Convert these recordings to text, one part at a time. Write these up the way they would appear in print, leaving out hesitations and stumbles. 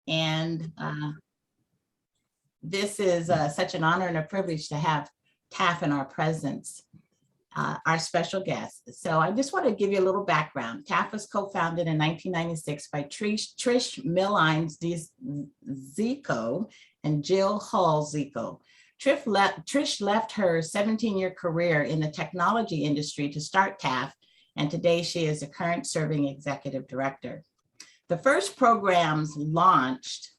And this is such an honor and a privilege to have TAF in our presence, our special guest. So I just want to give you a little background. TAF was co-founded in 1996 by Trish Millines Zico and Jill Hull Zico. Trish left her 17-year career in the technology industry to start TAF, and today she is the current serving executive director. The first programs launched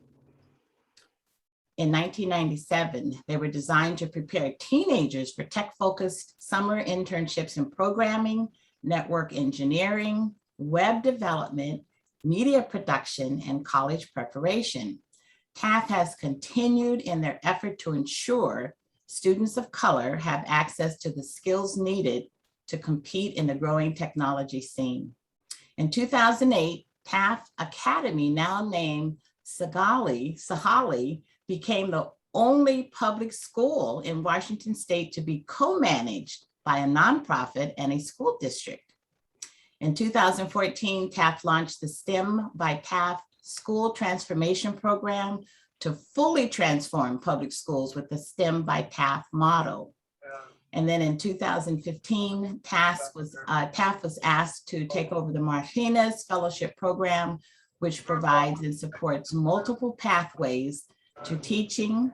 in 1997. They were designed to prepare teenagers for tech-focused summer internships in programming, network engineering, web development, media production, and college preparation. TAF has continued in their effort to ensure students of color have access to the skills needed to compete in the growing technology scene. In 2008, TAF Academy, now named Sahali, became the only public school in Washington State to be co-managed by a nonprofit and a school district. In 2014, TAF launched the STEM by TAF School Transformation Program to fully transform public schools with the STEM by TAF model. And then in 2015, TAF was asked to take over the Martinez Fellowship Program, which provides and supports multiple pathways to teaching,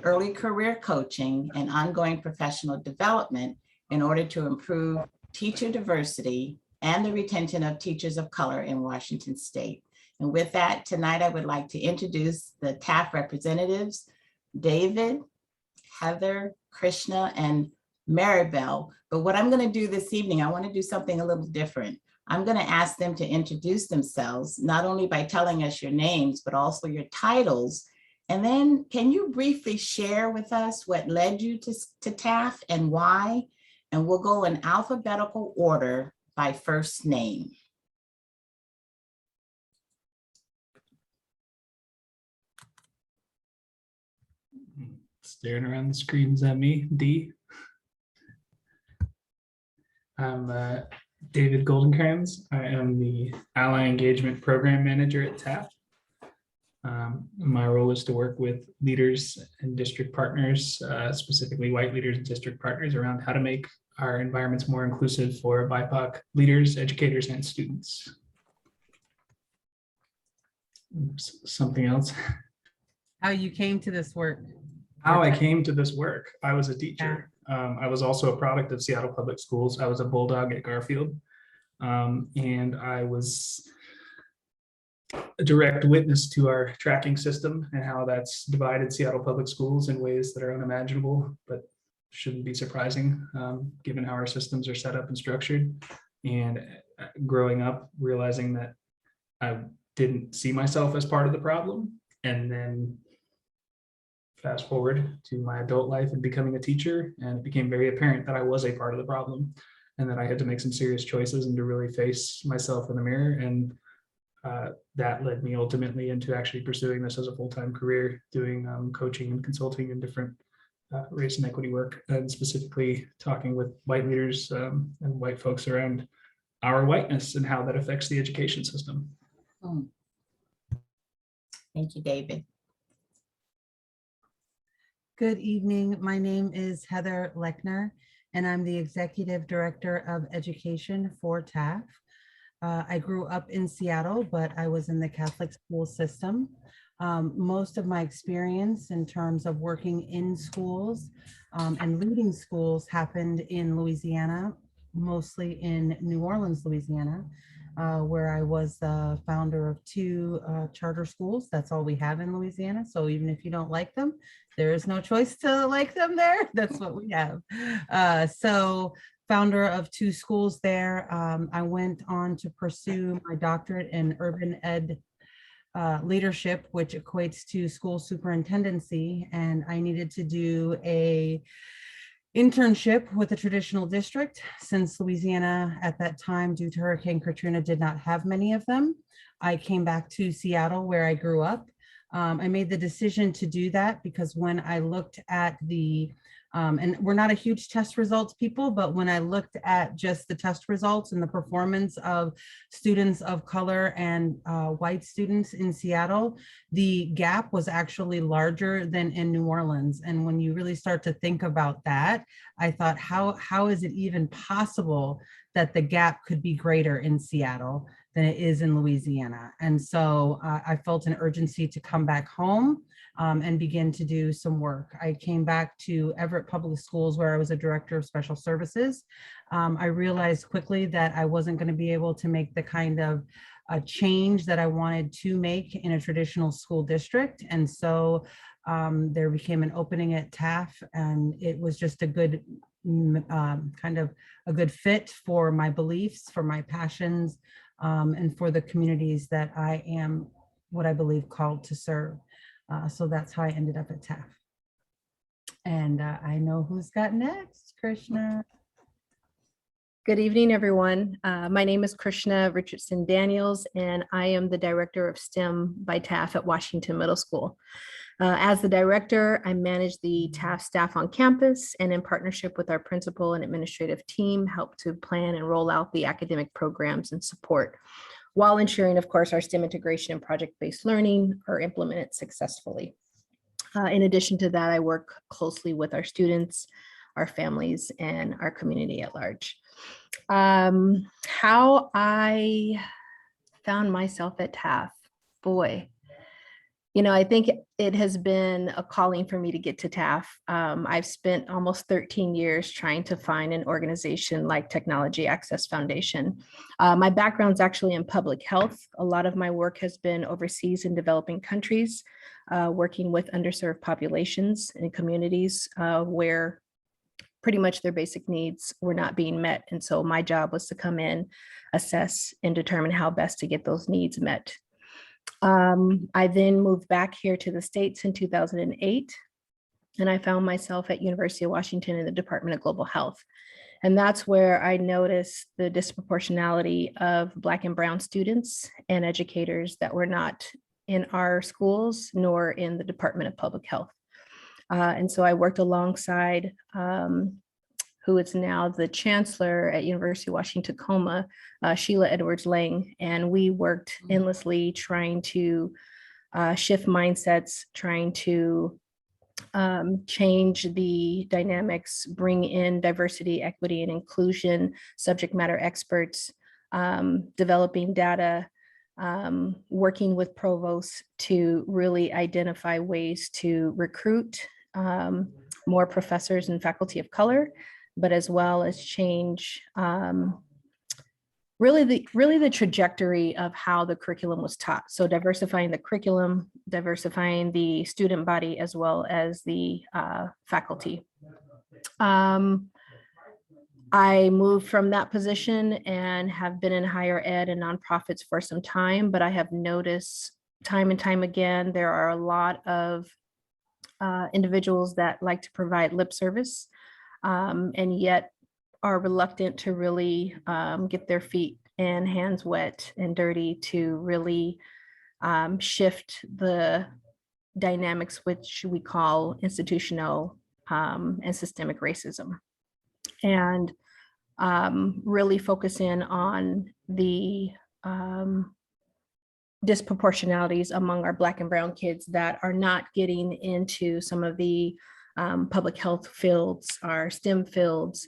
early career coaching, and ongoing professional development in order to improve teacher diversity and the retention of teachers of color in Washington State. And with that, tonight I would like to introduce the TAF representatives, David, Heather, Krishna, and Maribel. But what I'm going to do this evening, I want to do something a little different. I'm going to ask them to introduce themselves, not only by telling us your names, but also your titles. And then can you briefly share with us what led you to TAF and why? And we'll go in alphabetical order by first name. Staring around the screens at me, D. I'm David Goldenkrantz. I am the Ally Engagement Program Manager at TAF. My role is to work with leaders and district partners, specifically white leaders and district partners, around how to make our environments more inclusive for BIPOC leaders, educators, and students. Oops, something else. How you came to this work? How I came to this work. I was a teacher. I was also a product of Seattle Public Schools. I was a bulldog at Garfield. And I was a direct witness to our tracking system and how that's divided Seattle Public Schools in ways that are unimaginable, but shouldn't be surprising given how our systems are set up and structured. And growing up, realizing that I didn't see myself as part of the problem, and then fast forward to my adult life and becoming a teacher, and it became very apparent that I was a part of the problem and that I had to make some serious choices and to really face myself in the mirror. And that led me ultimately into actually pursuing this as a full-time career, doing coaching and consulting in different race and equity work, and specifically talking with white leaders and white folks around our whiteness and how that affects the education system. Thank you, David. Good evening. My name is Heather Lechner, and I'm the Executive Director of Education for TAF. I grew up in Seattle, but I was in the Catholic school system. Most of my experience in terms of working in schools and leading schools happened in Louisiana, mostly in New Orleans, Louisiana, where I was the founder of 2 charter schools. That's all we have in Louisiana. So even if you don't like them, there is no choice to like them there. That's what we have. So founder of 2 schools there. I went on to pursue my doctorate in urban ed leadership, which equates to school superintendency. And I needed to do a internship with a traditional district, since Louisiana at that time, due to Hurricane Katrina, did not have many of them. I came back to Seattle, where I grew up. I made the decision to do that because when I looked at the And we're not a huge test results people, but when I looked at just the test results and the performance of students of color and white students in Seattle, the gap was actually larger than in New Orleans. And when you really start to think about that, I thought, how is it even possible that the gap could be greater in Seattle than it is in Louisiana? And so I felt an urgency to come back home and begin to do some work. I came back to Everett Public Schools, where I was a director of special services. I realized quickly that I wasn't going to be able to make the kind of change that I wanted to make in a traditional school district. And so there became an opening at TAF, and it was just a good kind of a good fit for my beliefs, for my passions, and for the communities that I am, what I believe, called to serve. So that's how I ended up at TAF. And I know who's got next, Krishna. Good evening, everyone. My name is Krishna Richardson-Daniels, and I am the Director of STEM by TAF at Washington Middle School. As the director, I manage the TAF staff on campus, and in partnership with our principal and administrative team, help to plan and roll out the academic programs and support, while ensuring, of course, our STEM integration and project-based learning are implemented successfully. In addition to that, I work closely with our students, our families, and our community at large. How I found myself at TAF, boy. You know, I think it has been a calling for me to get to TAF. I've spent almost 13 years trying to find an organization like Technology Access Foundation. My background's actually in public health. A lot of my work has been overseas in developing countries, working with underserved populations and communities where pretty much their basic needs were not being met. And so my job was to come in, assess, and determine how best to get those needs met. I then moved back here to the States in 2008, and I found myself at University of Washington in the Department of Global Health. And that's where I noticed the disproportionality of Black and Brown students and educators that were not in our schools nor in the Department of Public Health. And so I worked alongside who is now the chancellor at University of Washington, Tacoma, Sheila Edwards-Lang, and we worked endlessly trying to shift mindsets, trying to change the dynamics, bring in diversity, equity, and inclusion, subject matter experts, developing data, working with provosts to really identify ways to recruit more professors and faculty of color, but as well as change really the trajectory of how the curriculum was taught. So diversifying the curriculum, diversifying the student body, as well as the faculty. I moved from that position and have been in higher ed and nonprofits for some time, but I have noticed time and time again, there are a lot of individuals that like to provide lip service and yet are reluctant to really get their feet and hands wet and dirty to really shift the dynamics, which we call institutional and systemic racism. And really focus in on the disproportionalities among our Black and Brown kids that are not getting into some of the public health fields, our STEM fields,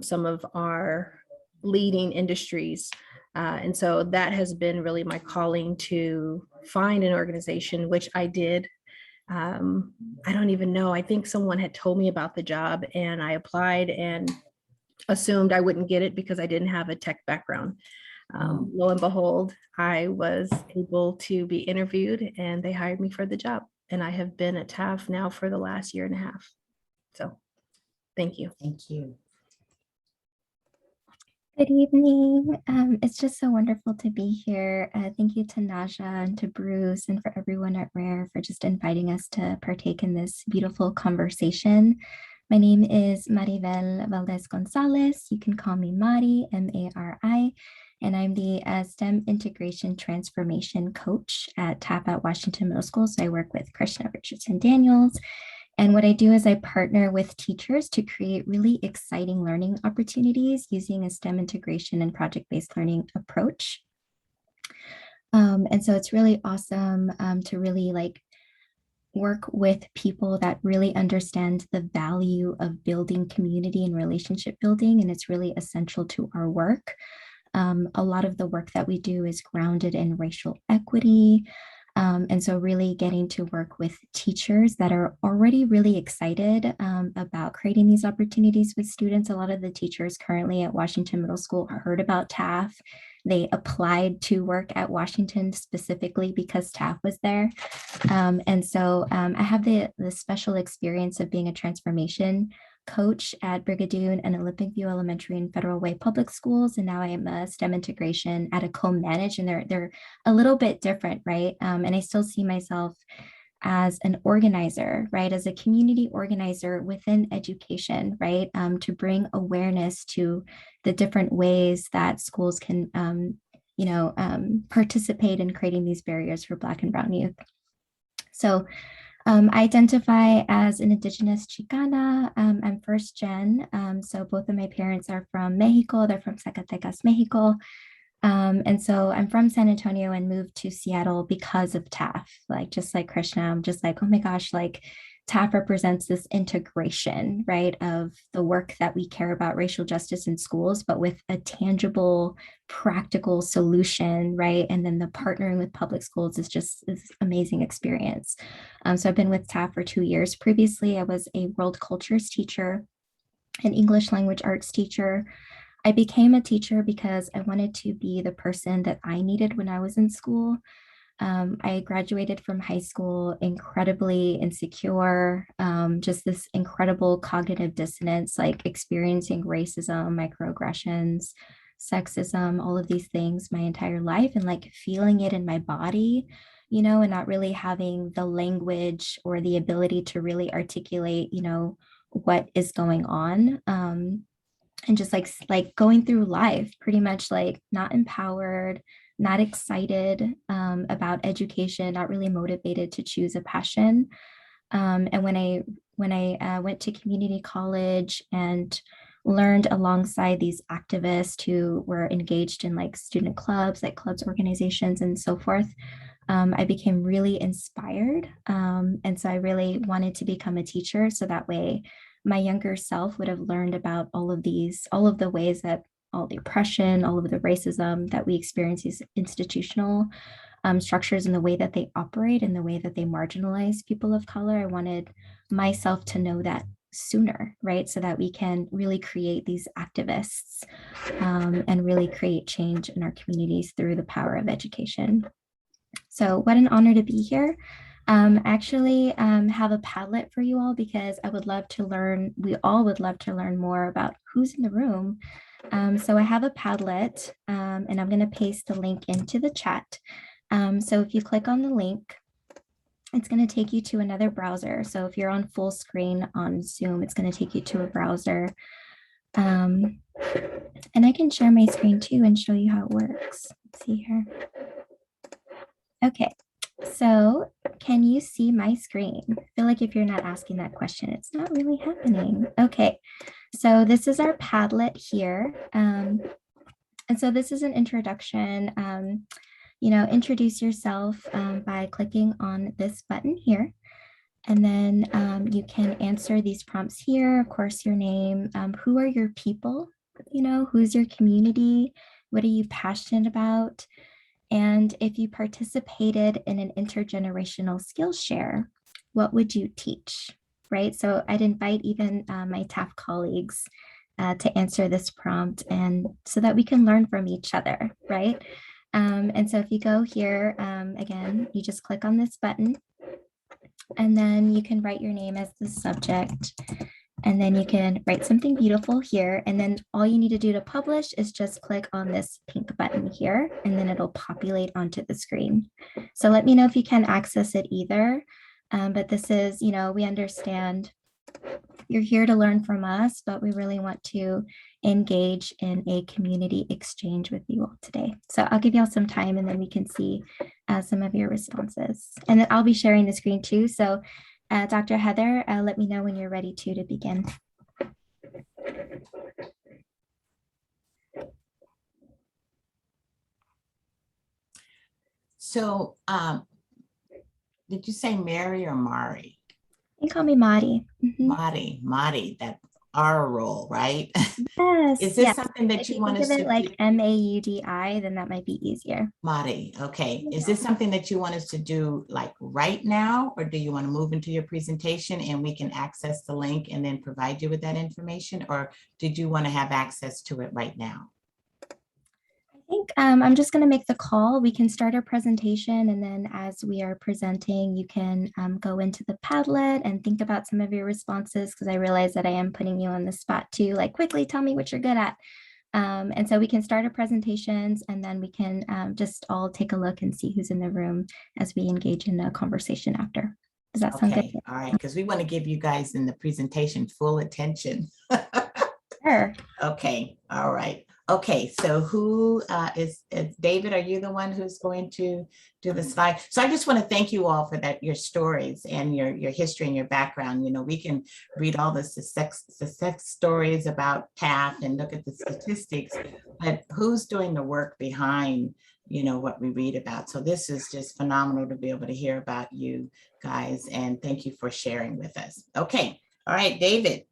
some of our leading industries. And so that has been really my calling to find an organization, which I did. I don't even know, I think someone had told me about the job and I applied and assumed I wouldn't get it because I didn't have a tech background. Lo and behold, I was able to be interviewed and they hired me for the job. And I have been at TAF now for the last year and a half. So thank you. Thank you. Good evening. It's just so wonderful to be here. Thank you to Naija and to Bruce and for everyone at RARE for just inviting us to partake in this beautiful conversation. My name is Maribel Valdez Gonzales. You can call me Mari, M-A-R-I, and I'm the STEM Integration Transformation Coach at TAF at Washington Middle School. So I work with Krishna Richardson-Daniels And what I do is I partner with teachers to create really exciting learning opportunities using a STEM integration and project-based learning approach. And so it's really awesome to really like work with people that really understand the value of building community and relationship building, and it's really essential to our work. A lot of the work that we do is grounded in racial equity. And so really getting to work with teachers that are already really excited about creating these opportunities with students. A lot of the teachers currently at Washington Middle School heard about TAF. They applied to work at Washington specifically because TAF was there. And so I have the special experience of being a transformation coach at Brigadoon and Olympic View Elementary and Federal Way Public Schools. And now I am a STEM integration at a co-manage, and they're a little bit different, right? And I still see myself as an organizer, right? As a community organizer within education, right? To bring awareness to the different ways that schools can, participate in creating these barriers for Black and Brown youth. So I identify as an Indigenous Chicana. I'm first gen. So both of my parents are from Mexico. They're from Zacatecas, Mexico. And so I'm from San Antonio and moved to Seattle because of TAF. Like, just like Krishna, I'm just like, oh my gosh, like TAF represents this integration, right, of the work that we care about racial justice in schools, but with a tangible, practical solution, right? And then the partnering with public schools is just this amazing experience. So I've been with TAF for 2 years. Previously, I was a world cultures teacher, an English language arts teacher. I became a teacher because I wanted to be the person that I needed when I was in school. I graduated from high school incredibly insecure, just this incredible cognitive dissonance, like experiencing racism, microaggressions, sexism, all of these things my entire life, and like feeling it in my body, and not really having the language or the ability to really articulate, what is going on. And just like going through life pretty much like not empowered, not excited about education, not really motivated to choose a passion. And when I went to community college and learned alongside these activists who were engaged in like student clubs, like clubs, organizations, and so forth, I became really inspired. And so I really wanted to become a teacher, so that way my younger self would have learned about all of the ways that all the oppression, all of the racism that we experience, these institutional structures, and the way that they operate and the way that they marginalize people of color. I wanted myself to know that sooner, right? So that we can really create these activists and really create change in our communities through the power of education. So what an honor to be here. Actually have a Padlet for you all, because I would love to learn, we all would love to learn more about who's in the room. So I have a Padlet and I'm going to paste the link into the chat. So if you click on the link, it's going to take you to another browser. So if you're on full screen on Zoom, it's going to take you to a browser. And I can share my screen too and show you how it works. Let's see here. Okay. So can you see my screen? I feel like if you're not asking that question, it's not really happening. Okay, so this is our Padlet here. And so this is an introduction. Introduce yourself by clicking on this button here. And then you can answer these prompts here. Of course, your name, who are your people? Who's your community? What are you passionate about? And if you participated in an intergenerational skills share, what would you teach, right? So I'd invite even my TAF colleagues to answer this prompt, and so that we can learn from each other, right? And so if you go here, again, you just click on this button, and then you can write your name as the subject. And then you can write something beautiful here. And then all you need to do to publish is just click on this pink button here, and then it'll populate onto the screen. So let me know if you can access it either. But this is, we understand you're here to learn from us, but we really want to engage in a community exchange with you all today. So I'll give y'all some time, and then we can see some of your responses. And then I'll be sharing the screen too. So Dr. Heather, let me know when you're ready to begin. So did you say Mary or Mari? You can call me Mari. Mari, that R roll, right? Yes. Is this yes. something that If you you want think us of to it like do? Maudi, then that might be easier. Mari, okay. Is this something that you want us to do like right now, or do you want to move into your presentation and we can access the link and then provide you with that information? Or did you want to have access to it right now? I think I'm just going to make the call. We can start our presentation, and then as we are presenting, you can go into the Padlet and think about some of your responses, because I realize that I am putting you on the spot too, like quickly tell me what you're good at. And so we can start our presentations, and then we can just all take a look and see who's in the room as we engage in a conversation after. Does that sound good? Okay, all right, because we want to give you guys in the presentation full attention. Sure. Okay, all right. Okay, so who is David? Are you the one who's going to do the slide? So I just want to thank you all for that, your stories and your history and your background. You know, we can read all the success stories about TAF and look at the statistics, but who's doing the work behind, you know, what we read about? So this is just phenomenal to be able to hear about you guys, and thank you for sharing with us. Okay, all right, David.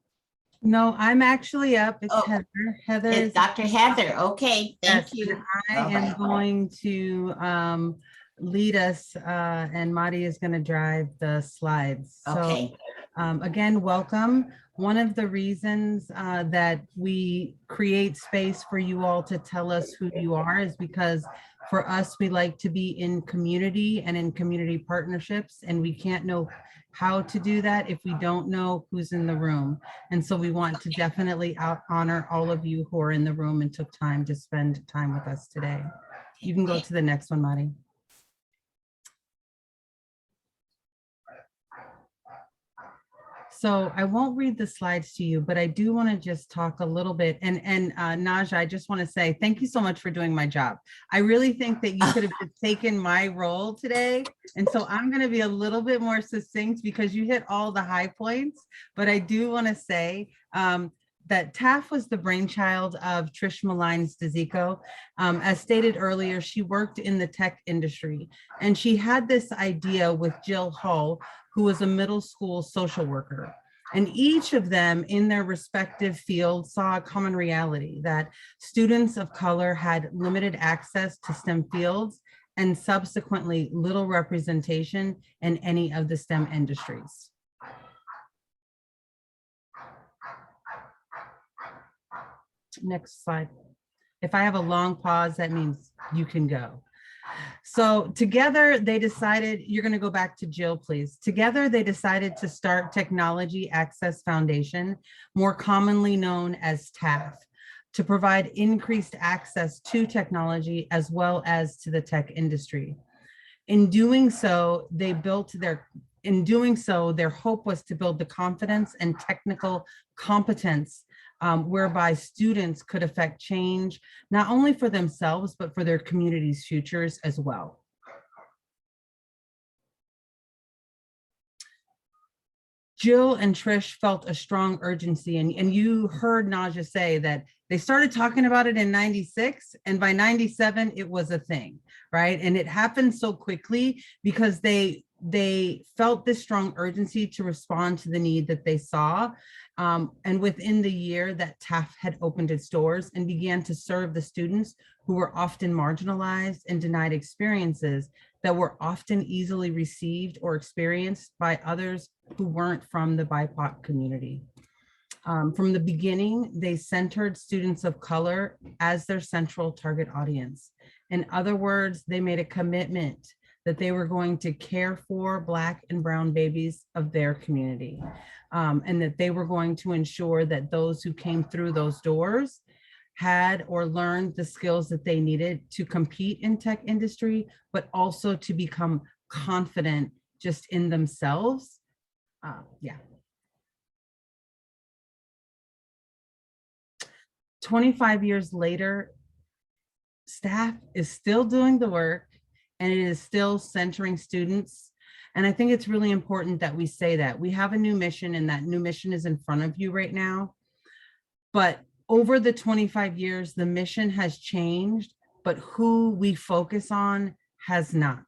No, I'm actually up. It's Oh, Heather. Heather it's is. Dr. Heather. Okay, thank Yes, you. and I All am right. going to lead us, and Madi is going to drive the slides. So Okay. again, welcome. One of the reasons that we create space for you all to tell us who you are is because for us, we like to be in community and in community partnerships, and we can't know how to do that if we don't know who's in the room. And so we want to definitely honor all of you who are in the room and took time to spend time with us today. You can go to the next one, Madi. So I won't read the slides to you, but I do want to just talk a little bit. And Naija, I just want to say thank you so much for doing my job. I really think that you could have just taken my role today. And so I'm going to be a little bit more succinct because you hit all the high points. But I do want to say that TAF was the brainchild of Trish Malines DeZico. As stated earlier, she worked in the tech industry, and she had this idea with Jill Hull, who was a middle school social worker. And each of them in their respective fields saw a common reality that students of color had limited access to STEM fields and subsequently little representation in any of the STEM industries. Next slide. If I have a long pause, that means you can go. So together they decided, you're going to go back to Jill, please. Together they decided to start Technology Access Foundation, more commonly known as TAF, to provide increased access to technology as well as to the tech industry. In doing so, their hope was to build the confidence and technical competence whereby students could affect change, not only for themselves, but for their community's futures as well. Jill and Trish felt a strong urgency, and you heard Naija say that they started talking about it in '96, and by '97 it was a thing, right? And it happened so quickly because they felt this strong urgency to respond to the need that they saw. And within the year that TAF had opened its doors and began to serve the students who were often marginalized and denied experiences that were often easily received or experienced by others who weren't from the BIPOC community. From the beginning, they centered students of color as their central target audience. In other words, they made a commitment that they were going to care for Black and brown babies of their community, and that they were going to ensure that those who came through those doors had or learned the skills that they needed to compete in tech industry, but also to become confident just in themselves. 25 years later, staff is still doing the work, and it is still centering students And I think it's really important that we say that. We have a new mission, and that new mission is in front of you right now. But over the 25 years, the mission has changed, but who we focus on has not.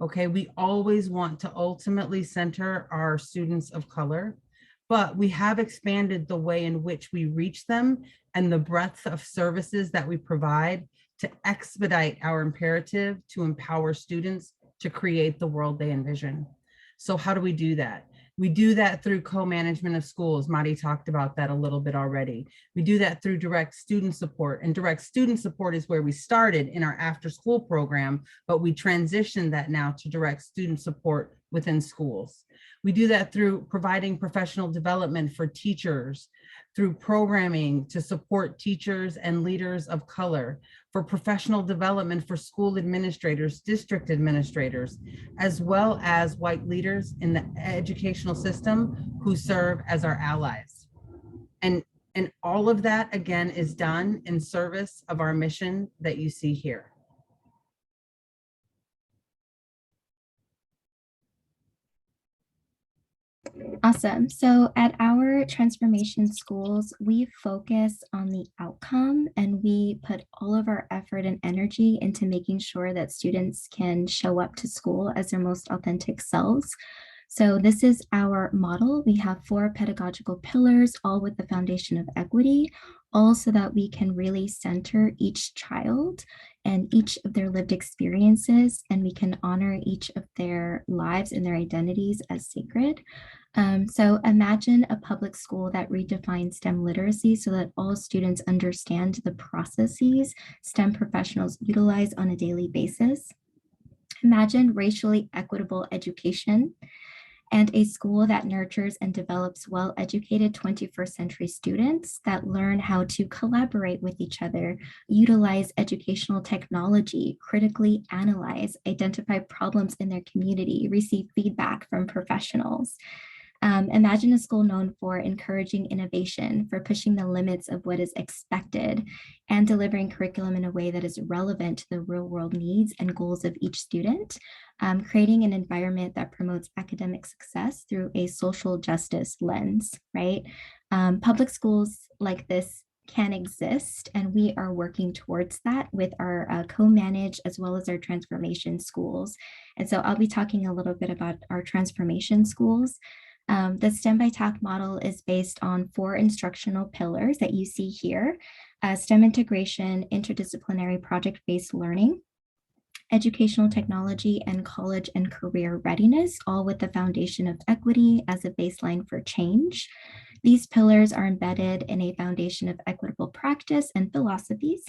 Okay, we always want to ultimately center our students of color, but we have expanded the way in which we reach them and the breadth of services that we provide to expedite our imperative to empower students to create the world they envision. So how do we do that? We do that through co-management of schools. Mari talked about that a little bit already. We do that through direct student support, and direct student support is where we started in our after-school program, but we transitioned that now to direct student support within schools. We do that through providing professional development for teachers, through programming to support teachers and leaders of color, for professional development for school administrators, district administrators, as well as white leaders in the educational system who serve as our allies. And all of that, again, is done in service of our mission that you see here. Awesome. So at our transformation schools, we focus on the outcome, and we put all of our effort and energy into making sure that students can show up to school as their most authentic selves. So this is our model. We have 4 pedagogical pillars, all with the foundation of equity, all so that we can really center each child and each of their lived experiences, and we can honor each of their lives and their identities as sacred. So imagine a public school that redefines STEM literacy so that all students understand the processes STEM professionals utilize on a daily basis. Imagine racially equitable education and a school that nurtures and develops well-educated 21st century students that learn how to collaborate with each other, utilize educational technology, critically analyze, identify problems in their community, receive feedback from professionals. Imagine a school known for encouraging innovation, for pushing the limits of what is expected, and delivering curriculum in a way that is relevant to the real world needs and goals of each student, creating an environment that promotes academic success through a social justice lens, right? Public schools like this can exist, and we are working towards that with our co-managed as well as our transformation schools. And so I'll be talking a little bit about our transformation schools. The STEM by TAF model is based on 4 instructional pillars that you see here: STEM integration, interdisciplinary project-based learning, educational technology, and college and career readiness, all with the foundation of equity as a baseline for change. These pillars are embedded in a foundation of equitable practice and philosophies.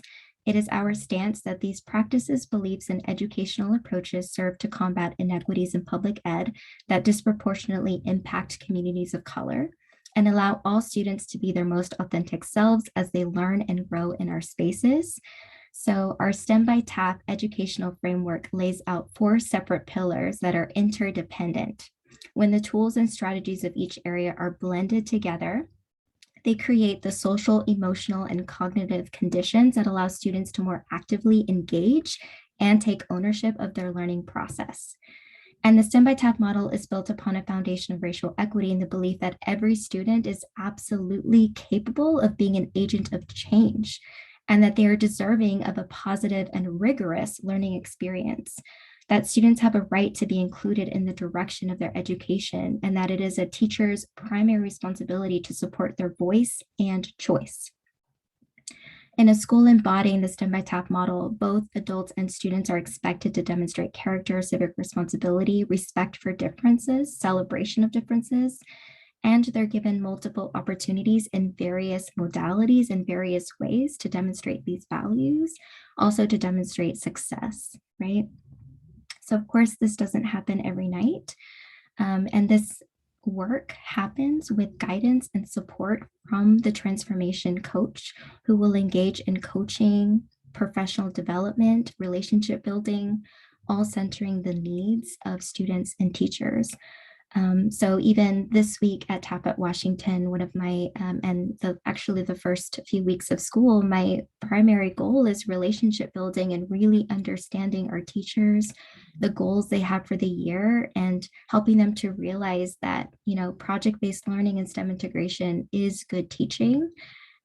It is our stance that these practices, beliefs, and educational approaches serve to combat inequities in public ed that disproportionately impact communities of color and allow all students to be their most authentic selves as they learn and grow in our spaces. So our STEM by TAF educational framework lays out 4 separate pillars that are interdependent. When the tools and strategies of each area are blended together, they create the social, emotional, and cognitive conditions that allow students to more actively engage and take ownership of their learning process. And the STEM by TAF model is built upon a foundation of racial equity and the belief that every student is absolutely capable of being an agent of change, and that they are deserving of a positive and rigorous learning experience, that students have a right to be included in the direction of their education, and that it is a teacher's primary responsibility to support their voice and choice. In a school embodying the STEM by TAF model, both adults and students are expected to demonstrate character, civic responsibility, respect for differences, celebration of differences, and they're given multiple opportunities in various modalities in various ways to demonstrate these values, also to demonstrate success, right? So of course, this doesn't happen every night. And this work happens with guidance and support from the transformation coach, who will engage in coaching, professional development, relationship building, all centering the needs of students and teachers. So even this week at TAP at Washington, one of my, actually the first few weeks of school, my primary goal is relationship building and really understanding our teachers, the goals they have for the year, and helping them to realize that, project-based learning and STEM integration is good teaching,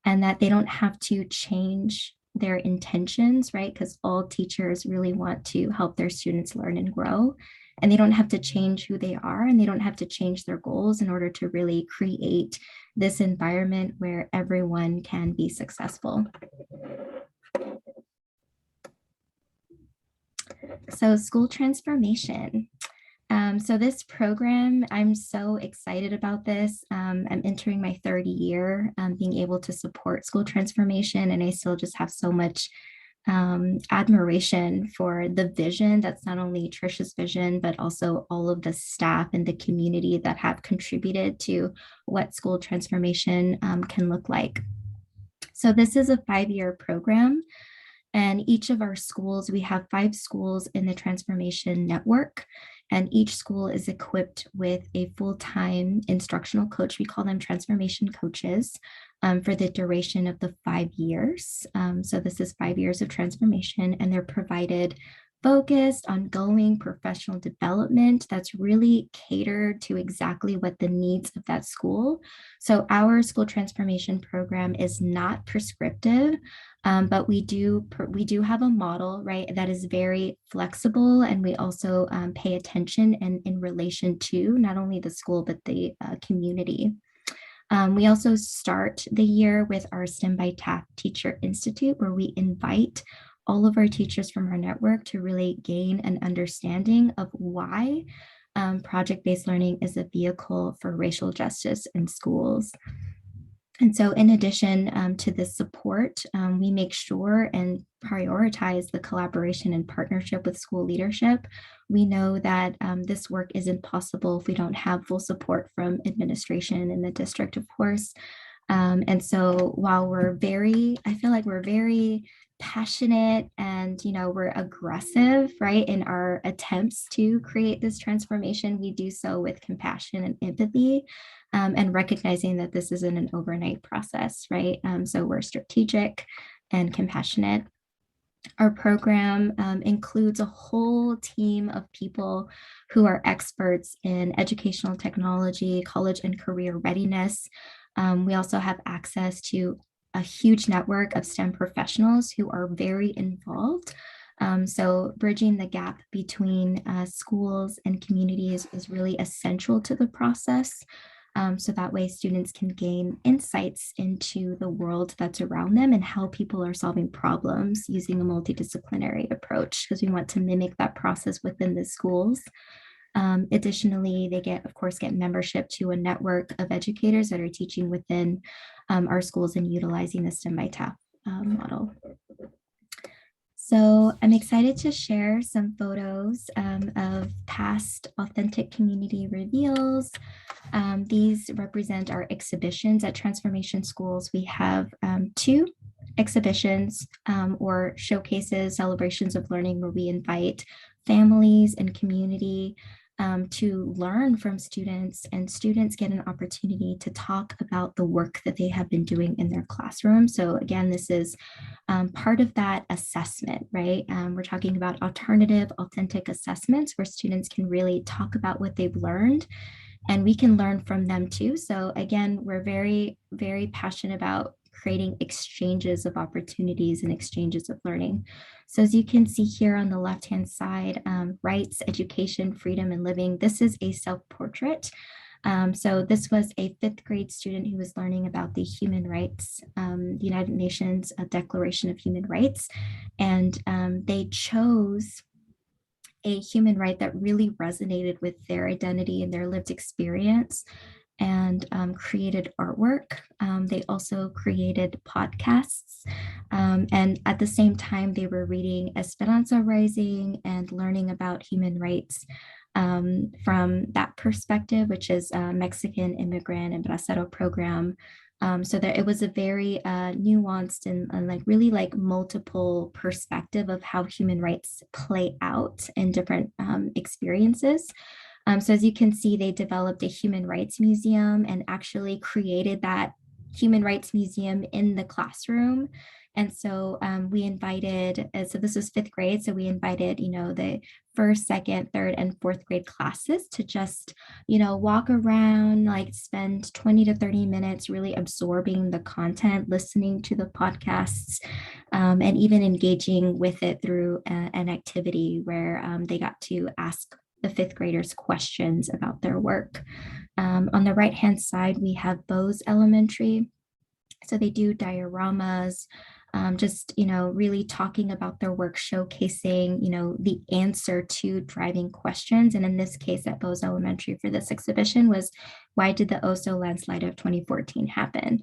and that they don't have to change their intentions, right? Because all teachers really want to help their students learn and grow. And they don't have to change who they are, and they don't have to change their goals in order to really create this environment where everyone can be successful. So school transformation. So this program, I'm so excited about this. I'm entering my third year, being able to support school transformation, and I still just have so much admiration for the vision. That's not only Trisha's vision, but also all of the staff and the community that have contributed to what school transformation can look like. So this is a 5-year program. And each of our schools, we have 5 schools in the transformation network, and each school is equipped with a full-time instructional coach. We call them transformation coaches for the duration of the 5 years. So this is 5 years of transformation, and they're provided focused, ongoing professional development that's really catered to exactly what the needs of that school. So our school transformation program is not prescriptive, but we do have a model, right, that is very flexible, and we also pay attention in relation to not only the school, but the community. We also start the year with our STEM by TAF Teacher Institute, where we invite all of our teachers from our network to really gain an understanding of why project-based learning is a vehicle for racial justice in schools. And so in addition to this support, we make sure and prioritize the collaboration and partnership with school leadership. We know that this work isn't possible if we don't have full support from administration in the district, of course. And so while I feel like we're very passionate and, we're aggressive, right, in our attempts to create this transformation, we do so with compassion and empathy, and recognizing that this isn't an overnight process, right? So we're strategic and compassionate. Our program includes a whole team of people who are experts in educational technology, college and career readiness. We also have access to a huge network of STEM professionals who are very involved. So bridging the gap between schools and communities is really essential to the process. So that way students can gain insights into the world that's around them and how people are solving problems using a multidisciplinary approach, because we want to mimic that process within the schools. Additionally, they of course, get membership to a network of educators that are teaching within our schools and utilizing the STEM by TAF model. So I'm excited to share some photos of past authentic community reveals. These represent our exhibitions at Transformation Schools. We have 2 exhibitions or showcases, celebrations of learning, where we invite families and community to learn from students, and students get an opportunity to talk about the work that they have been doing in their classroom. So again, this is part of that assessment, right? We're talking about alternative, authentic assessments where students can really talk about what they've learned, and we can learn from them too. So again, we're very, very passionate about creating exchanges of opportunities and exchanges of learning. So as you can see here on the left-hand side, rights, education, freedom, and living. This is a self-portrait. So this was a 5th grade student who was learning about the human rights, the United Nations Declaration of Human Rights. And they chose a human right that really resonated with their identity and their lived experience, and created artwork. They also created podcasts. And at the same time, they were reading Esperanza Rising and learning about human rights from that perspective, which is a Mexican immigrant and bracero program. So that it was a very nuanced and like really like multiple perspective of how human rights play out in different experiences. So as you can see, they developed a human rights museum and actually created that human rights museum in the classroom. And so we invited, so this was 5th grade. So we invited, the 1st, 2nd, 3rd, and 4th grade classes to just, walk around, like spend 20 to 30 minutes really absorbing the content, listening to the podcasts, and even engaging with it through an activity where they got to ask the 5th graders questions about their work. On the right-hand side, we have Bose Elementary. So they do dioramas, just, really talking about their work, showcasing, the answer to driving questions. And in this case at Bose Elementary for this exhibition was, why did the Oso landslide of 2014 happen?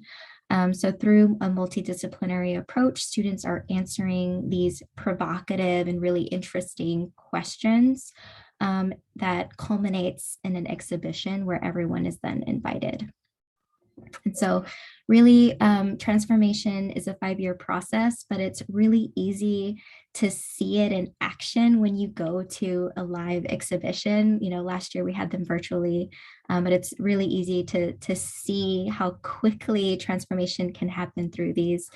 So through a multidisciplinary approach, students are answering these provocative and really interesting questions that culminates in an exhibition where everyone is then invited. And so really transformation is a 5-year process, but it's really easy to see it in action when you go to a live exhibition. Last year we had them virtually, but it's really easy to see how quickly transformation can happen through these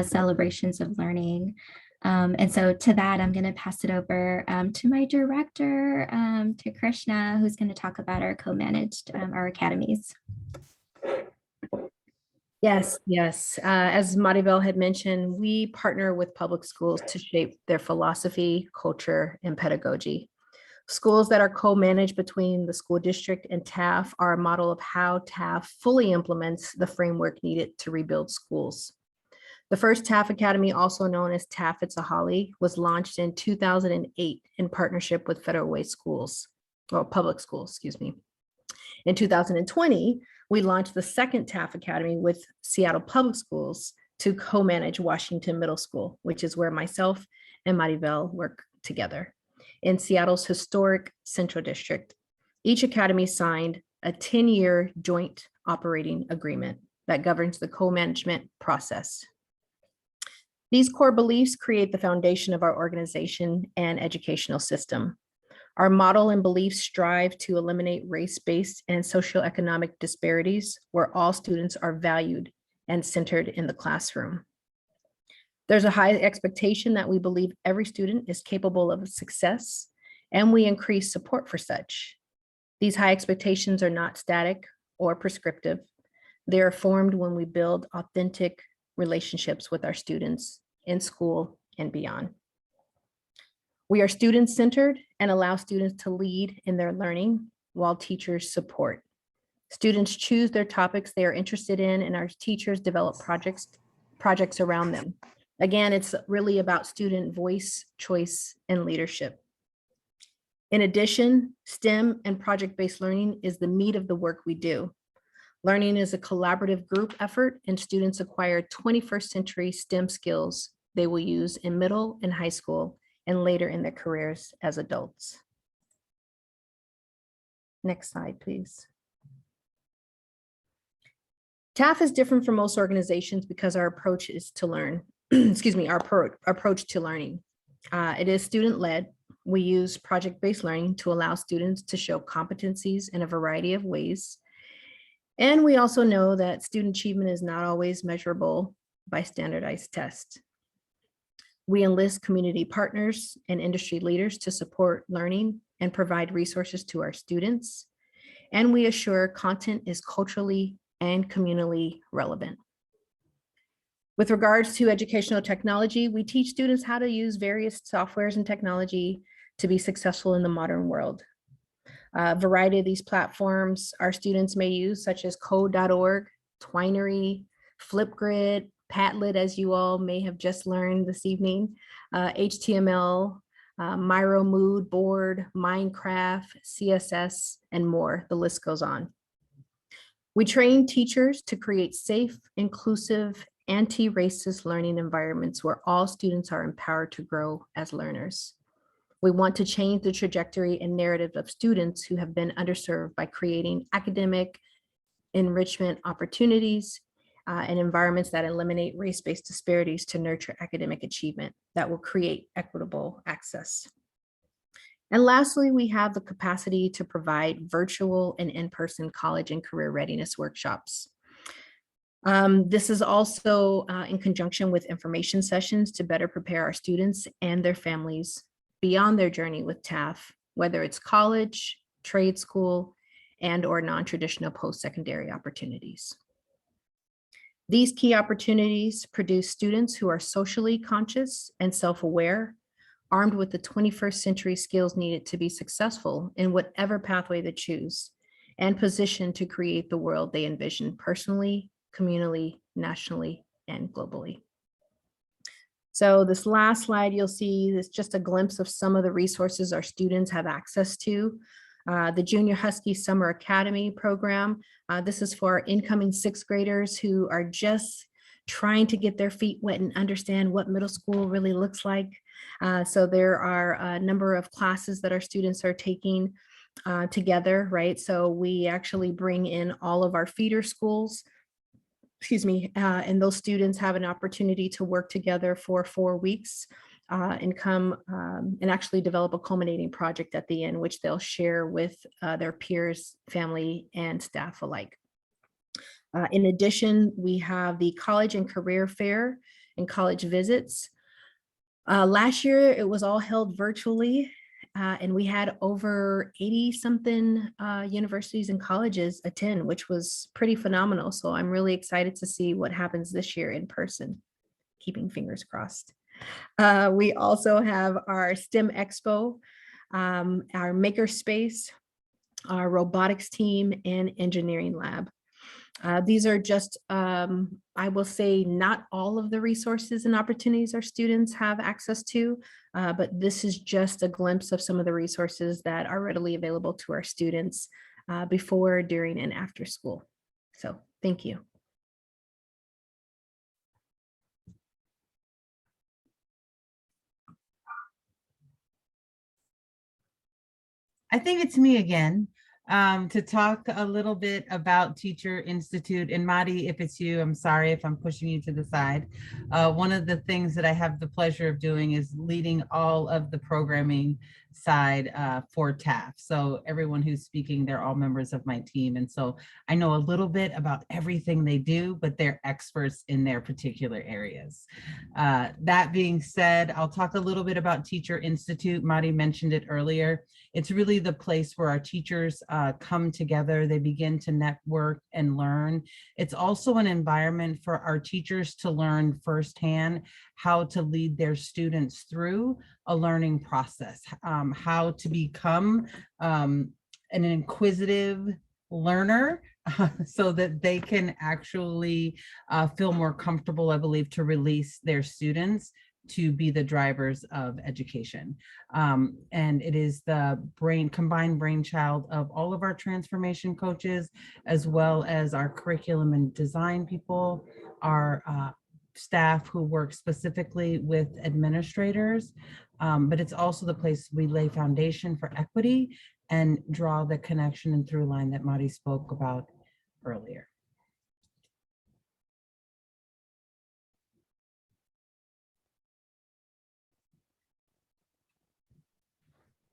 celebrations of learning. And so to that, I'm going to pass it over to my director, to Krishna, who's going to talk about our co-managed, our academies. Yes. As Maribel had mentioned, we partner with public schools to shape their philosophy, culture, and pedagogy. Schools that are co-managed between the school district and TAF are a model of how TAF fully implements the framework needed to rebuild schools. The first TAF Academy, also known as TAF It's a Holly, was launched in 2008 in partnership with Federal Way Schools, or public schools, excuse me. In 2020, we launched the second TAF Academy with Seattle Public Schools to co-manage Washington Middle School, which is where myself and Maribel work together in Seattle's historic Central District. Each academy signed a 10-year joint operating agreement that governs the co-management process. These core beliefs create the foundation of our organization and educational system. Our model and beliefs strive to eliminate race-based and socioeconomic disparities where all students are valued and centered in the classroom. There's a high expectation that we believe every student is capable of success, and we increase support for such. These high expectations are not static or prescriptive. They are formed when we build authentic relationships with our students in school and beyond. We are student-centered and allow students to lead in their learning while teachers support. Students choose their topics they are interested in, and our teachers develop projects around them. Again, it's really about student voice, choice, and leadership. In addition, STEM and project-based learning is the meat of the work we do. Learning is a collaborative group effort, and students acquire 21st century STEM skills they will use in middle and high school and later in their careers as adults. Next slide, please. TAF is different from most organizations because our approach is to learn, our approach to learning. It is student-led. We use project-based learning to allow students to show competencies in a variety of ways. And we also know that student achievement is not always measurable by standardized tests. We enlist community partners and industry leaders to support learning and provide resources to our students. And we assure content is culturally and communally relevant. With regards to educational technology, we teach students how to use various softwares and technology to be successful in the modern world. A variety of these platforms our students may use, such as code.org, Twinery, Flipgrid, Padlet, as you all may have just learned this evening, HTML, Miro, Mood Board, Minecraft, CSS, and more. The list goes on. We train teachers to create safe, inclusive, anti-racist learning environments where all students are empowered to grow as learners. We want to change the trajectory and narrative of students who have been underserved by creating academic enrichment opportunities and environments that eliminate race-based disparities to nurture academic achievement that will create equitable access. And lastly, we have the capacity to provide virtual and in-person college and career readiness workshops. This is also in conjunction with information sessions to better prepare our students and their families beyond their journey with TAF, whether it's college, trade school, and or non-traditional post-secondary opportunities. These key opportunities produce students who are socially conscious and self-aware, armed with the 21st century skills needed to be successful in whatever pathway they choose, and positioned to create the world they envision personally, communally, nationally, and globally. So this last slide, you'll see is just a glimpse of some of the resources our students have access to. The Junior Husky Summer Academy program. This is for our incoming sixth graders who are just trying to get their feet wet and understand what middle school really looks like. So there are a number of classes that our students are taking together, right? So we actually bring in all of our feeder schools, and those students have an opportunity to work together for 4 weeks and come and actually develop a culminating project at the end, which they'll share with their peers, family, and staff alike. In addition, we have the college and career fair and college visits. Last year, it was all held virtually, and we had over 80 something universities and colleges attend, which was pretty phenomenal. So I'm really excited to see what happens this year in person, keeping fingers crossed. We also have our STEM Expo, our makerspace, our robotics team, and engineering lab. These are just, I will say, not all of the resources and opportunities our students have access to, but this is just a glimpse of some of the resources that are readily available to our students before, during, and after school. So thank you. I think it's me again to talk a little bit about Teacher Institute. And Madi, if it's you, I'm sorry if I'm pushing you to the side. One of the things that I have the pleasure of doing is leading all of the programming side for TAF. So everyone who's speaking, they're all members of my team. And so I know a little bit about everything they do, but they're experts in their particular areas. That being said, I'll talk a little bit about Teacher Institute. Madi mentioned it earlier. It's really the place where our teachers come together. They begin to network and learn. It's also an environment for our teachers to learn firsthand how to lead their students through a learning process, how to become an inquisitive learner so that they can actually feel more comfortable, I believe, to release their students to be the drivers of education. And it is the combined brainchild of all of our transformation coaches, as well as our curriculum and design people, our staff who work specifically with administrators. But it's also the place we lay foundation for equity and draw the connection and through line that Madi spoke about earlier.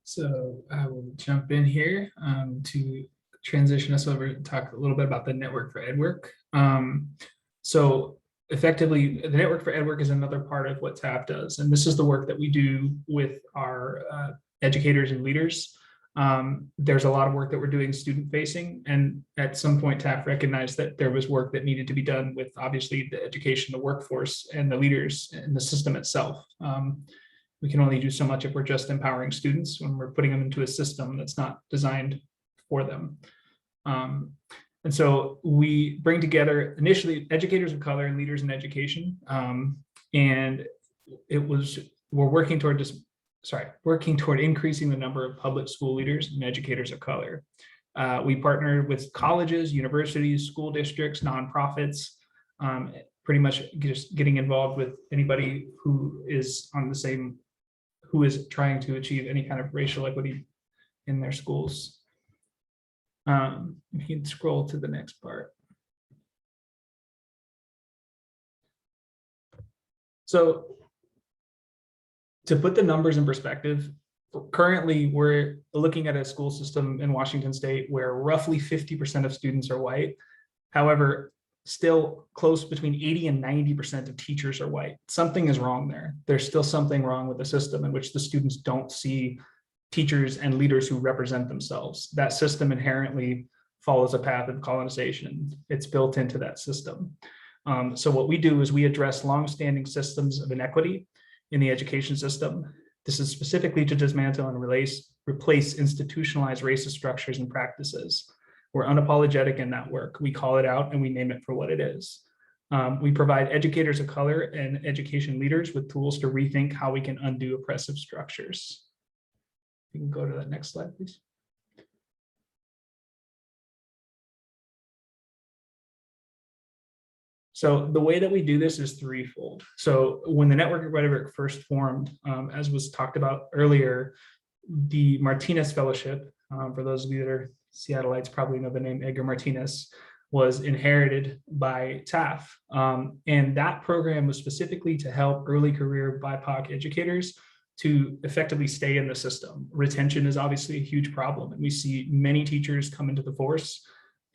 So I will jump in here to transition us over and talk a little bit about the Network for EdWork. So effectively, the Network for EdWork is another part of what TAF does. And this is the work that we do with our educators and leaders. There's a lot of work that we're doing student facing. And at some point, TAF recognized that there was work that needed to be done with obviously the education, the workforce, and the leaders and the system itself. We can only do so much if we're just empowering students when we're putting them into a system that's not designed for them. And so we bring together initially educators of color and leaders in education. And we're working toward increasing the number of public school leaders and educators of color. We partner with colleges, universities, school districts, nonprofits, pretty much just getting involved with anybody who is who is trying to achieve any kind of racial equity in their schools. You can scroll to the next part. So to put the numbers in perspective, currently we're looking at a school system in Washington State where roughly 50% of students are white. However, still close between 80 and 90% of teachers are white. Something is wrong there. There's still something wrong with the system in which the students don't see teachers and leaders who represent themselves. That system inherently follows a path of colonization. It's built into that system. So what we do is we address longstanding systems of inequity in the education system. This is specifically to dismantle and replace institutionalized racist structures and practices. We're unapologetic in that work. We call it out and we name it for what it is. We provide educators of color and education leaders with tools to rethink how we can undo oppressive structures. You can go to that next slide, please. So the way that we do this is threefold. So when the Network of Rhetoric first formed, as was talked about earlier, the Martinez Fellowship, for those of you that are Seattleites probably know the name Edgar Martinez, was inherited by TAF. And that program was specifically to help early career BIPOC educators to effectively stay in the system. Retention is obviously a huge problem. And we see many teachers come into the force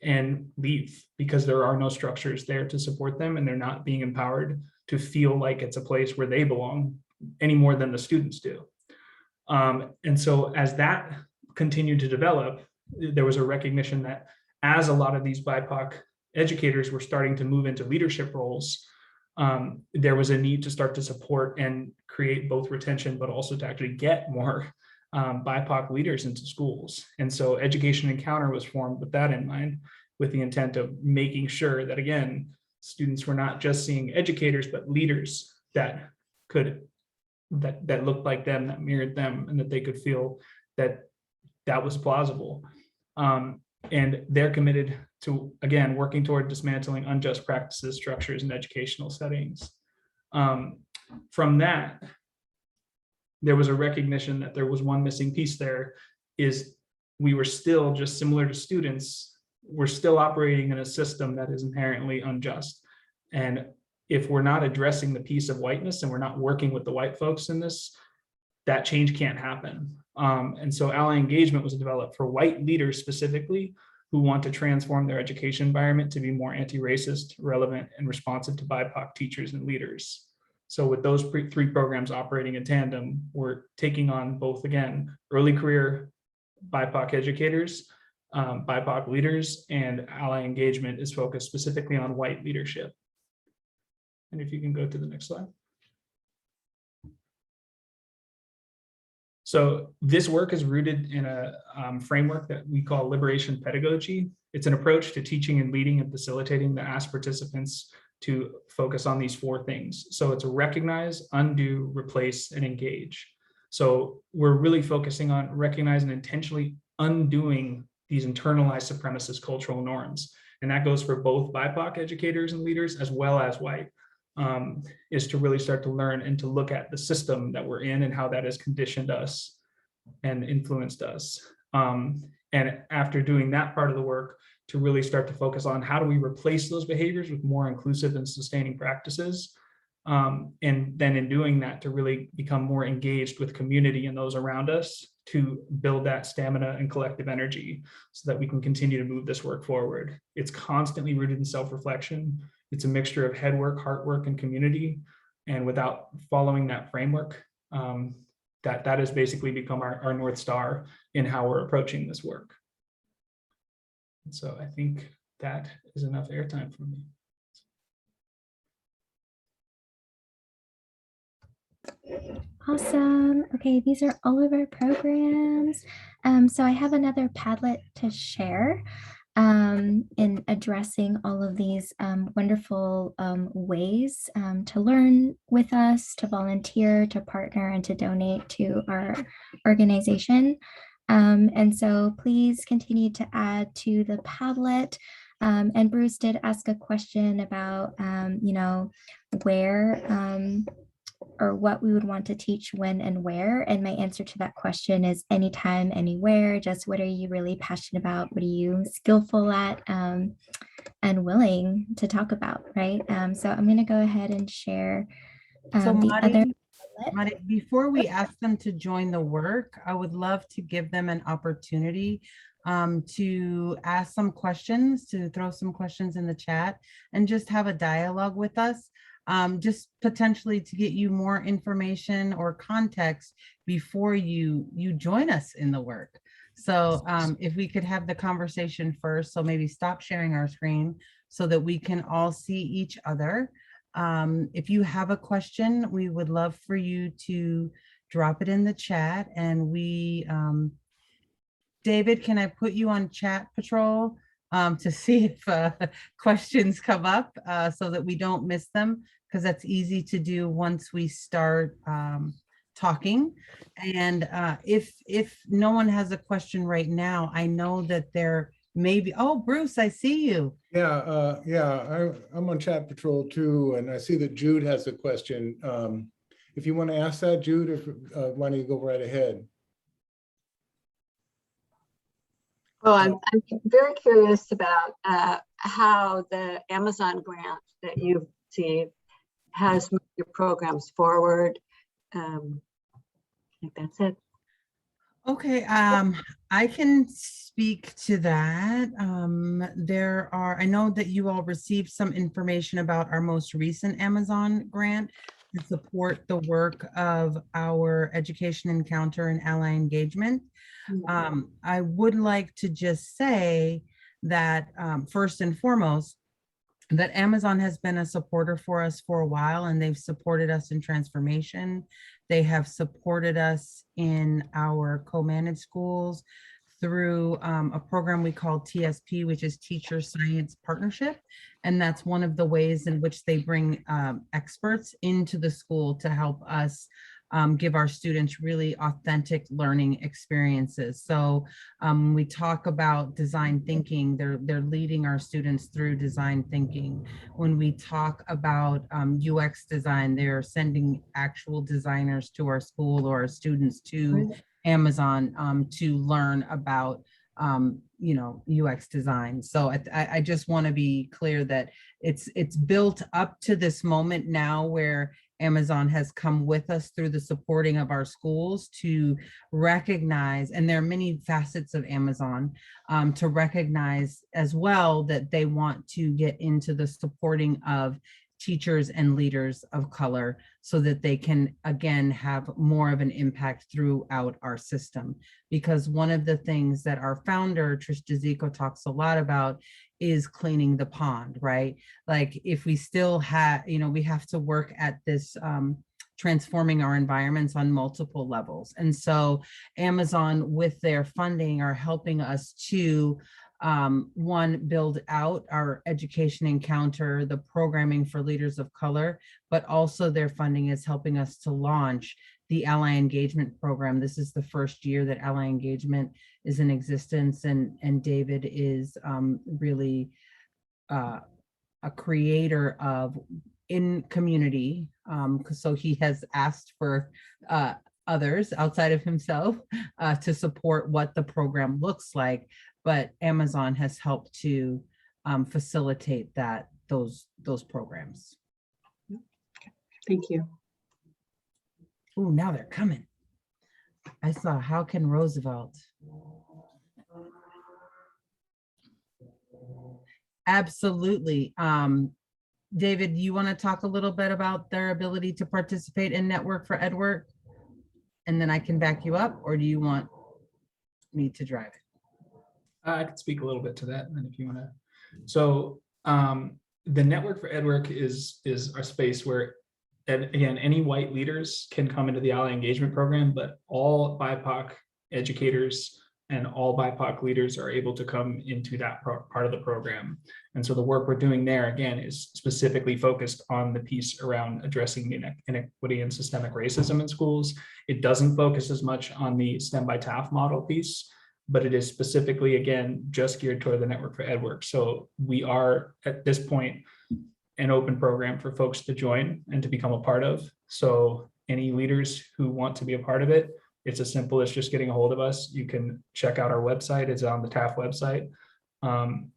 and leave because there are no structures there to support them, and they're not being empowered to feel like it's a place where they belong any more than the students do. And so as that continued to develop, there was a recognition that as a lot of these BIPOC educators were starting to move into leadership roles, there was a need to start to support and create both retention, but also to actually get more BIPOC leaders into schools. And so Education Encounter was formed with that in mind, with the intent of making sure that, again, students were not just seeing educators, but leaders that looked like them, that mirrored them, and that they could feel that that was plausible. And they're committed to, again, working toward dismantling unjust practices, structures, and educational settings. From that, there was a recognition that there was one missing piece there, is we were still, just similar to students, we're still operating in a system that is inherently unjust. And if we're not addressing the piece of whiteness and we're not working with the white folks in this, that change can't happen. And so ally engagement was developed for white leaders specifically who want to transform their education environment to be more anti-racist, relevant, and responsive to BIPOC teachers and leaders. So with those three programs operating in tandem, we're taking on both, again, early career BIPOC educators, BIPOC leaders, and ally engagement is focused specifically on white leadership. And if you can go to the next slide. So this work is rooted in a framework that we call liberation pedagogy. It's an approach to teaching and leading and facilitating that asks participants to focus on these four things. So it's recognize, undo, replace, and engage. So we're really focusing on recognizing and intentionally undoing these internalized supremacist cultural norms. And that goes for both BIPOC educators and leaders as well as white, is to really start to learn and to look at the system that we're in and how that has conditioned us and influenced us. And after doing that part of the work, to really start to focus on how do we replace those behaviors with more inclusive and sustaining practices. And then in doing that, to really become more engaged with community and those around us to build that stamina and collective energy so that we can continue to move this work forward. It's constantly rooted in self-reflection. It's a mixture of head work, heart work, and community. And without following that framework, that has basically become our North Star in how we're approaching this work. So I think that is enough airtime for me. Awesome. Okay, these are all of our programs. So I have another Padlet to share in addressing all of these wonderful ways to learn with us, to volunteer, to partner, and to donate to our organization. And so please continue to add to the Padlet. And Bruce did ask a question about, where or what we would want to teach when and where. And my answer to that question is anytime, anywhere. Just what are you really passionate about? What are you skillful at and willing to talk about, right? So I'm going to go ahead and share So the Mari, other. Before we ask them to join the work, I would love to give them an opportunity to ask some questions, to throw some questions in the chat and just have a dialogue with us, just potentially to get you more information or context before you join us in the work. So if we could have the conversation first, so maybe stop sharing our screen so that we can all see each other. If you have a question, we would love for you to drop it in the chat, and we, David, can I put you on chat patrol to see if questions come up so that we don't miss them? Because that's easy to do once we start talking. And if no one has a question right now, I know that there may be, oh, Bruce, I see you. Yeah, I'm on chat patrol too, and I see that Jude has a question. If you want to ask that, Jude, why don't you go right ahead? Well, I'm very curious about how the Amazon grant that you've received has moved your programs forward. I think that's it. Okay, I can speak to that. I know that you all received some information about our most recent Amazon grant to support the work of our education encounter and ally engagement. I would like to just say that first and foremost, that Amazon has been a supporter for us for a while, and they've supported us in transformation. They have supported us in our co-managed schools through a program we call TSP, which is Teacher Science Partnership. And that's one of the ways in which they bring experts into the school to help us give our students really authentic learning experiences. So we talk about design thinking, they're leading our students through design thinking. When we talk about UX design, they're sending actual designers to our school or our students to Amazon to learn about UX design. So I just want to be clear that it's built up to this moment now where Amazon has come with us through the supporting of our schools to recognize, and there are many facets of Amazon, to recognize as well that they want to get into the supporting of teachers and leaders of color so that they can, again, have more of an impact throughout our system. Because one of the things that our founder, Trish DeZico, talks a lot about is cleaning the pond, right? Like if we still have, we have to work at this transforming our environments on multiple levels. And so Amazon, with their funding, are helping us to one, build out our education encounter, the programming for leaders of color, but also their funding is helping us to launch the ally engagement program. This is the first year that ally engagement is in existence, and David is really a creator of in community. So he has asked for others outside of himself to support what the program looks like, but Amazon has helped to facilitate those programs. Thank you. Oh, now they're coming. I saw, how can Roosevelt? Absolutely. David, you want to talk a little bit about their ability to participate in Network for EdWork? And then I can back you up, or do you want me to drive it? I could speak a little bit to that, and then if you want to. So the Network for EdWork is a space where, and again, any white leaders can come into the ally engagement program, but all BIPOC educators and all BIPOC leaders are able to come into that part of the program. And so the work we're doing there, again, is specifically focused on the piece around addressing the inequity and systemic racism in schools. It doesn't focus as much on the STEM by TAF model piece, but it is specifically, again, just geared toward the Network for EdWork. So we are, at this point, an open program for folks to join and to become a part of. So any leaders who want to be a part of it, it's as simple as just getting a hold of us. You can check out our website. It's on the TAF website,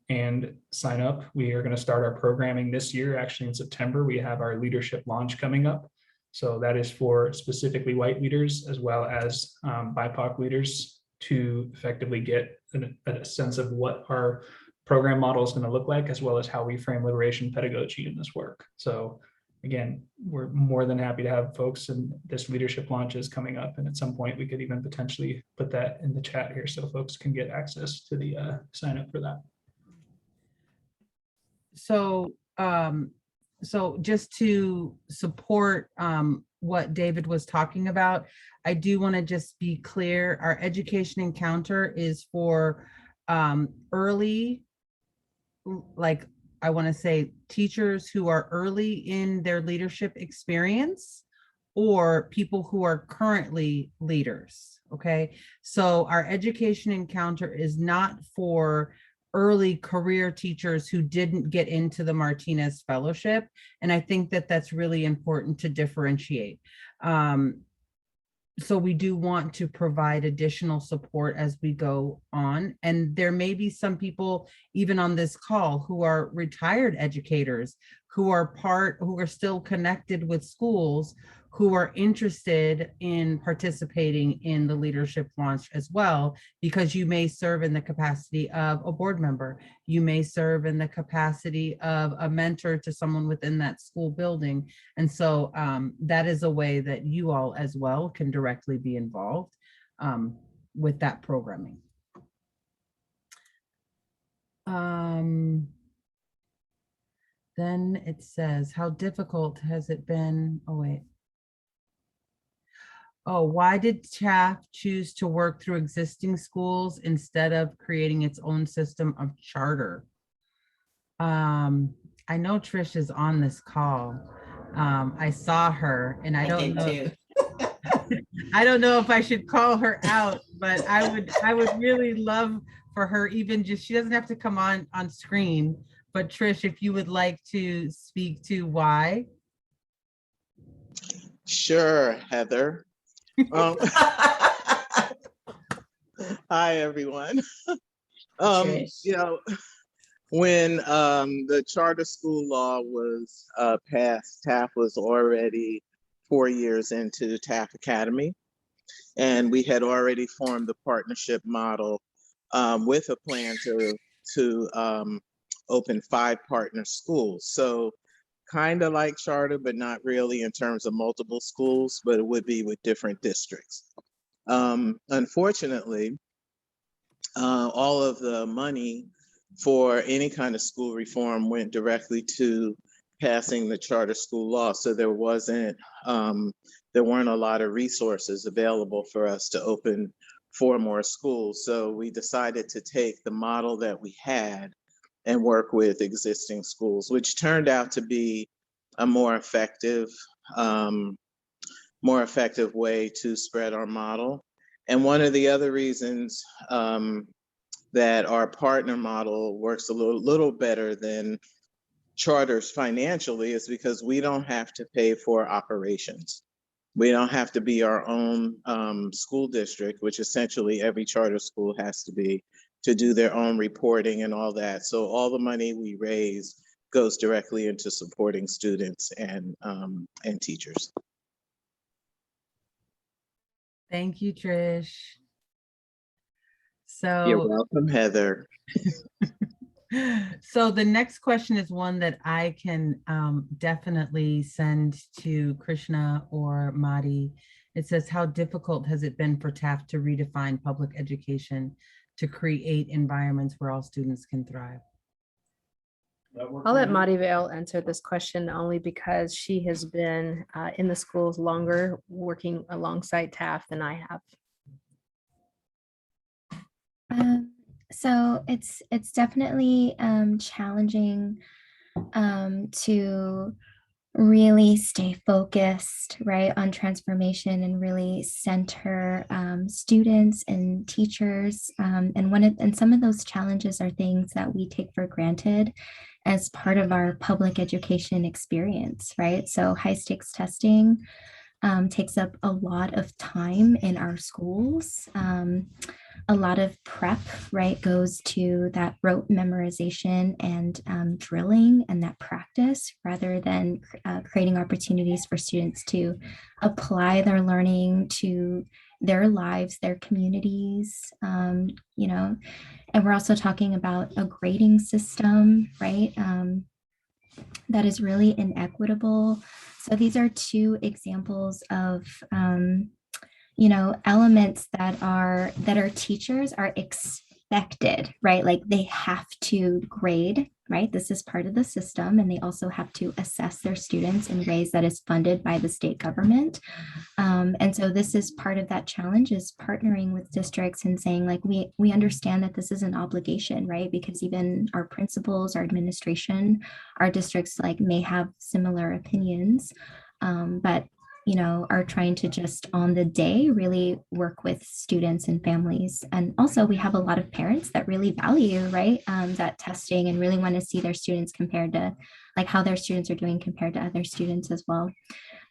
and sign up. We are going to start our programming this year. Actually, in September, we have our leadership launch coming up. So that is for specifically white leaders as well as BIPOC leaders to effectively get a sense of what our program model is going to look like, as well as how we frame liberation pedagogy in this work. So again, we're more than happy to have folks, and this leadership launch is coming up. And at some point we could even potentially put that in the chat here so folks can get access to the sign up for that. So, so just to support what David was talking about, I do want to just be clear. Our education encounter is for early, like I want to say teachers who are early in their leadership experience, or people who are currently leaders. Okay, so our education encounter is not for early career teachers who didn't get into the Martinez Fellowship. And I think that that's really important to differentiate. So we do want to provide additional support as we go on. And there may be some people even on this call who are retired educators, who are still connected with schools, who are interested in participating in the leadership launch as well, because you may serve in the capacity of a board member. You may serve in the capacity of a mentor to someone within that school building. And so that is a way that you all as well can directly be involved with that programming. Then it says, how difficult has it been? Oh, wait. Oh, why did TAF choose to work through existing schools instead of creating its own system of charter? I know Trish is on this call. I saw her, and I don't know. Too. I don't know if I should call her out, but I would really love for her, even just, she doesn't have to come on screen, but Trish, if you would like to speak to why. Sure, Heather. Hi, everyone. You know, when the charter school law was passed, TAF was already 4 years into TAF Academy, and we had already formed the partnership model with a plan to open 5 partner schools. So kind of like charter, but not really in terms of multiple schools, but it would be with different districts. Unfortunately, all of the money for any kind of school reform went directly to passing the charter school law. So there weren't a lot of resources available for us to open 4 more schools. So we decided to take the model that we had and work with existing schools, which turned out to be a more effective way to spread our model. And one of the other reasons that our partner model works a little better than charters financially is because we don't have to pay for operations. We don't have to be our own school district, which essentially every charter school has to be, to do their own reporting and all that. So all the money we raise goes directly into supporting students and teachers. Thank you, Trish. So you're welcome, Heather. So the next question is one that I can definitely send to Krishna or Madi. It says, how difficult has it been for TAF to redefine public education to create environments where all students can thrive? I'll let Maribel answer this question only because she has been in the schools longer, working alongside TAF than I have. So it's definitely challenging to really stay focused, right, on transformation and really center students and teachers. And some of those challenges are things that we take for granted as part of our public education experience, right? So high stakes testing takes up a lot of time in our schools. a lot of prep, right, goes to that rote memorization and drilling and that practice rather than creating opportunities for students to apply their learning to their lives, their communities, you know, and we're also talking about a grading system, right? That is really inequitable. So these are two examples of, you know, elements that our teachers are expected, right? Like they have to grade, right? This is part of the system, and they also have to assess their students in ways that is funded by the state government. And so this is part of that challenge, is partnering with districts and saying, like, we understand that this is an obligation, right? Because even our principals, our administration, our districts like may have similar opinions, but you know, are trying to just on the day really work with students and families. And also we have a lot of parents that really value, right, that testing and really want to see their students compared to like how their students are doing compared to other students as well.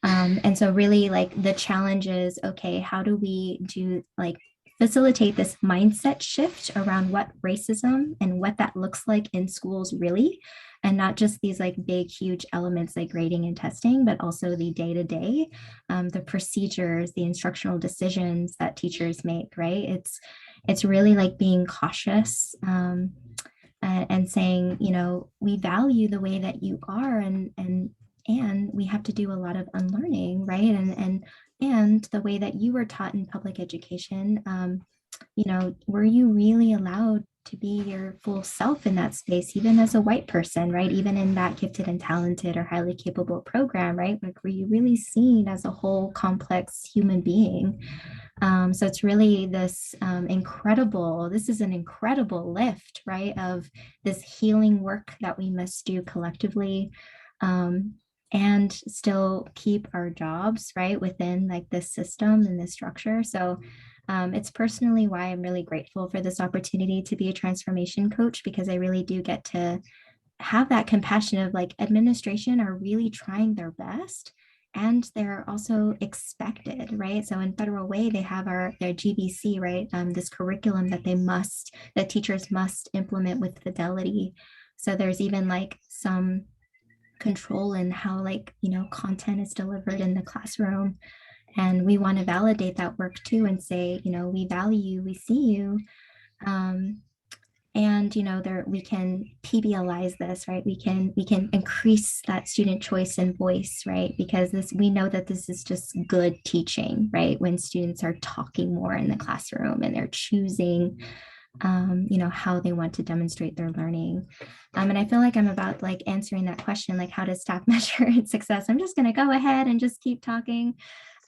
And so really like the challenge is, okay, how do we do like facilitate this mindset shift around what racism and what that looks like in schools really, and not just these like big, huge elements like grading and testing, but also the day-to-day, the procedures, the instructional decisions that teachers make, right? It's really like being cautious and saying, you know, we value the way that you are, and we have to do a lot of unlearning, right? And the way that you were taught in public education, you know, were you really allowed to be your full self in that space, even as a white person, right? Even in that gifted and talented or highly capable program, right? Like, were you really seen as a whole complex human being? So it's really this this is an incredible lift, right? Of this healing work that we must do collectively. And still keep our jobs, right, within like this system and this structure. So it's personally why I'm really grateful for this opportunity to be a transformation coach, because I really do get to have that compassion of like administration are really trying their best, and they're also expected, right? So in Federal Way, they have their GBC, right? This curriculum that teachers must implement with fidelity. So there's even like some control in how like, you know, content is delivered in the classroom. And we want to validate that work too and say, you know, we value, we see you. And, you know, we can PBLize this, right? We can increase that student choice and voice, right? Because we know that this is just good teaching, right? When students are talking more in the classroom and they're choosing you know, how they want to demonstrate their learning. And I feel like I'm about like answering that question, like how does staff measure its success? I'm just going to go ahead and just keep talking.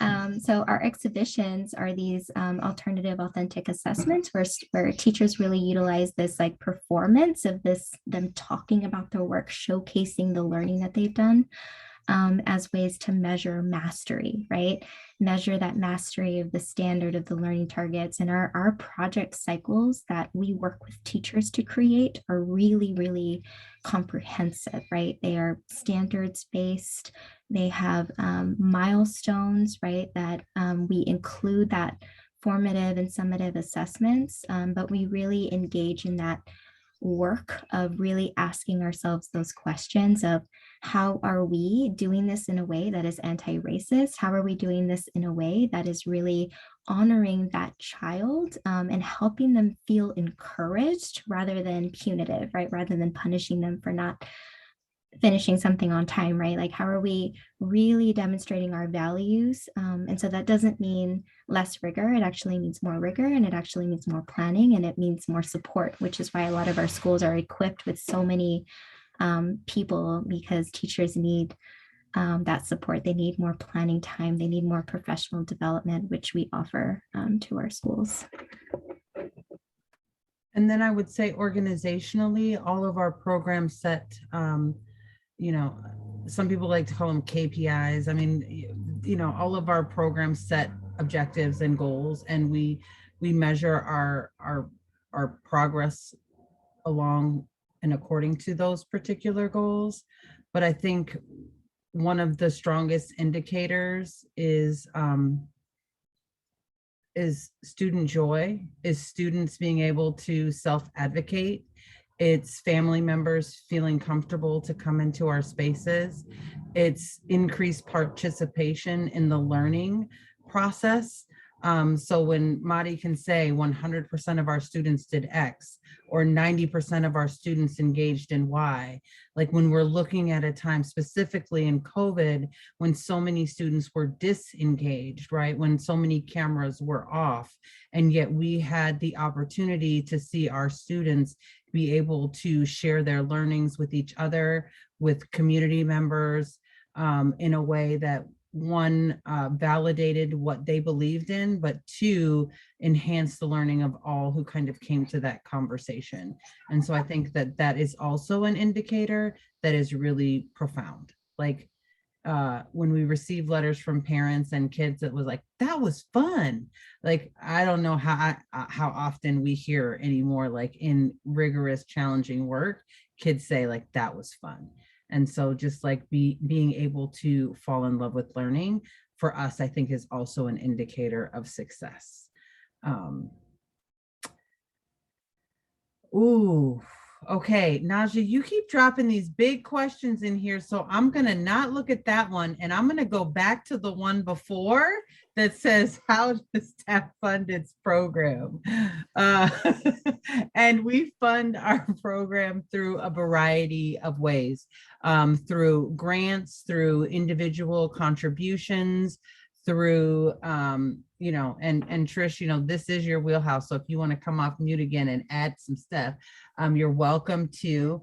So our exhibitions are these alternative authentic assessments where teachers really utilize this like performance of them talking about their work, showcasing the learning that they've done. As ways to measure mastery, right? Measure that mastery of the standard of the learning targets. And our project cycles that we work with teachers to create are really, really comprehensive, right? They are standards based. They have milestones, right? That we include that formative and summative assessments, but we really engage in that work of really asking ourselves those questions of how are we doing this in a way that is anti-racist? How are we doing this in a way that is really honoring that child and helping them feel encouraged rather than punitive, right? Rather than punishing them for not finishing something on time, right? Like, how are we really demonstrating our values? And so that doesn't mean less rigor. It actually means more rigor, and it actually means more planning, and it means more support, which is why a lot of our schools are equipped with so many people, because teachers need that support. They need more planning time. They need more professional development, which we offer to our schools. And then I would say organizationally, all of our programs set, you know, some people like to call them KPIs. I mean, you know, all of our programs set objectives and goals, and we measure our progress along and according to those particular goals. But I think one of the strongest indicators is is student joy, is students being able to self-advocate. It's family members feeling comfortable to come into our spaces. It's increased participation in the learning process. So when Madi can say 100% of our students did X or 90% of our students engaged in Y, like when we're looking at a time specifically in COVID, when so many students were disengaged, right? When so many cameras were off, and yet we had the opportunity to see our students be able to share their learnings with each other, with community members, in a way that one, validated what they believed in, but two, enhanced the learning of all who kind of came to that conversation. And so I think that that is also an indicator that is really profound. Like when we receive letters from parents and kids, that was like, that was fun. Like, I don't know how often we hear anymore, like in rigorous, challenging work, kids say like, that was fun. And so just like being able to fall in love with learning for us, I think is also an indicator of success. Ooh, okay, Naija, you keep dropping these big questions in here, so I'm gonna not look at that one, and I'm gonna go back to the one before that says, how does TAF fund its program? And we fund our program through a variety of ways, through grants, through individual contributions, through, you know, and Trish, you know, this is your wheelhouse. So if you want to come off mute again and add some stuff, you're welcome to,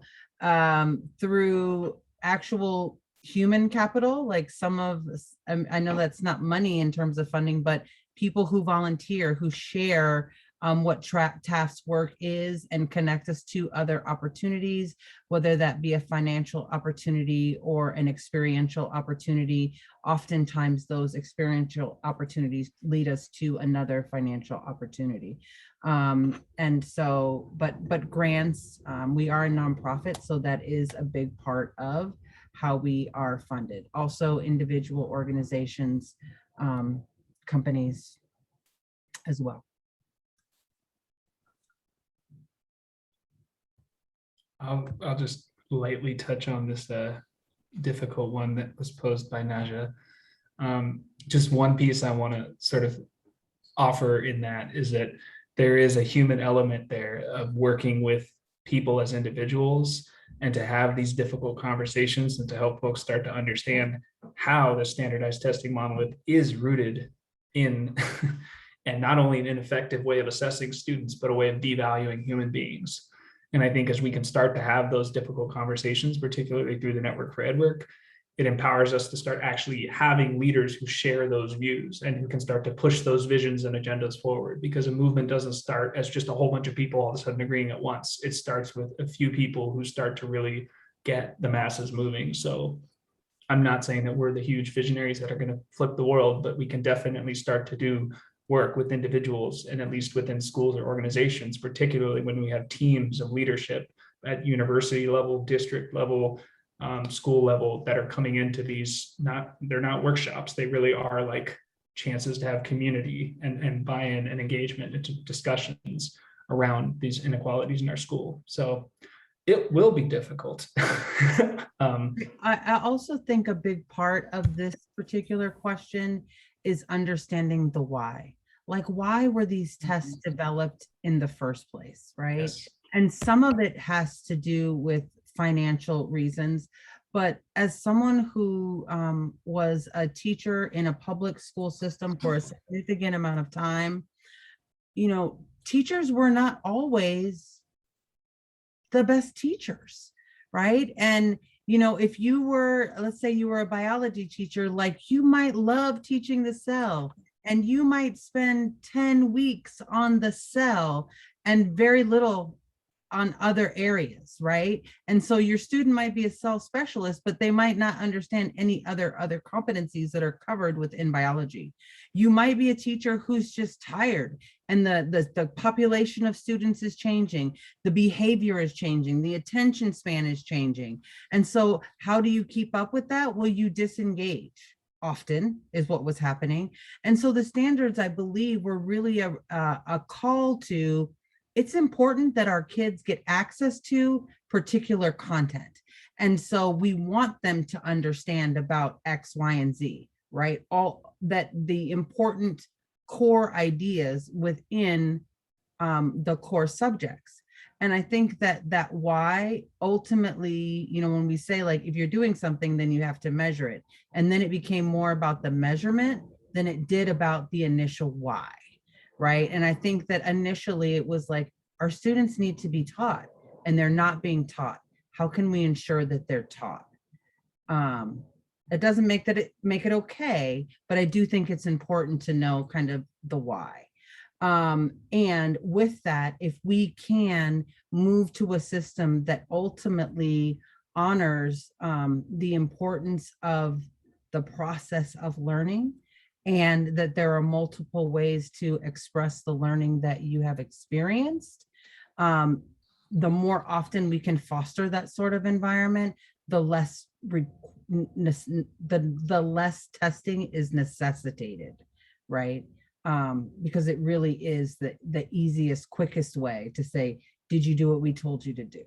through actual human capital, like some of, I know that's not money in terms of funding, but people who volunteer, who share what TAF's work is and connect us to other opportunities, whether that be a financial opportunity or an experiential opportunity. Oftentimes those experiential opportunities lead us to another financial opportunity. And so, but grants, we are a nonprofit, so that is a big part of how we are funded. Also individual organizations, companies as well. I'll just lightly touch on this difficult one that was posed by Naija. Just one piece I want to sort of offer in that is that there is a human element there of working with people as individuals and to have these difficult conversations and to help folks start to understand how the standardized testing monolith is rooted in and not only an ineffective way of assessing students, but a way of devaluing human beings. And I think as we can start to have those difficult conversations, particularly through the Network for Ed Work, it empowers us to start actually having leaders who share those views and who can start to push those visions and agendas forward, because a movement doesn't start as just a whole bunch of people all of a sudden agreeing at once. It starts with a few people who start to really get the masses moving. So I'm not saying that we're the huge visionaries that are going to flip the world, but we can definitely start to do work with individuals and at least within schools or organizations, particularly when we have teams of leadership at university level, district level, school level that are coming into these, they're not workshops. They really are like chances to have community and buy-in and engagement into discussions around these inequalities in our school. So it will be difficult. I also think a big part of this particular question is understanding the why. Like, why were these tests developed in the first place, right? Yes. And some of it has to do with financial reasons. But as someone who was a teacher in a public school system for a significant amount of time, you know, teachers were not always the best teachers, right? And you know, if you were, let's say you were a biology teacher, like you might love teaching the cell and you might spend 10 weeks on the cell and very little on other areas, right? And so your student might be a cell specialist, but they might not understand any other competencies that are covered within biology. You might be a teacher who's just tired and the population of students is changing, the behavior is changing, the attention span is changing. And so how do you keep up with that? Well, you disengage often is what was happening. And so the standards, I believe, were really a call to, it's important that our kids get access to particular content. And so we want them to understand about X, Y, and Z, right? All that, the important core ideas within the core subjects. And I think that why ultimately, you know, when we say, like, if you're doing something, then you have to measure it. And then it became more about the measurement than it did about the initial why, right? And I think that initially it was like, our students need to be taught and they're not being taught. How can we ensure that they're taught? It doesn't make it okay, but I do think it's important to know kind of the why. And with that, if we can move to a system that ultimately honors the importance of the process of learning, and that there are multiple ways to express the learning that you have experienced, the more often we can foster that sort of environment, the less the less testing is necessitated, right? Because it really is the easiest, quickest way to say, did you do what we told you to do?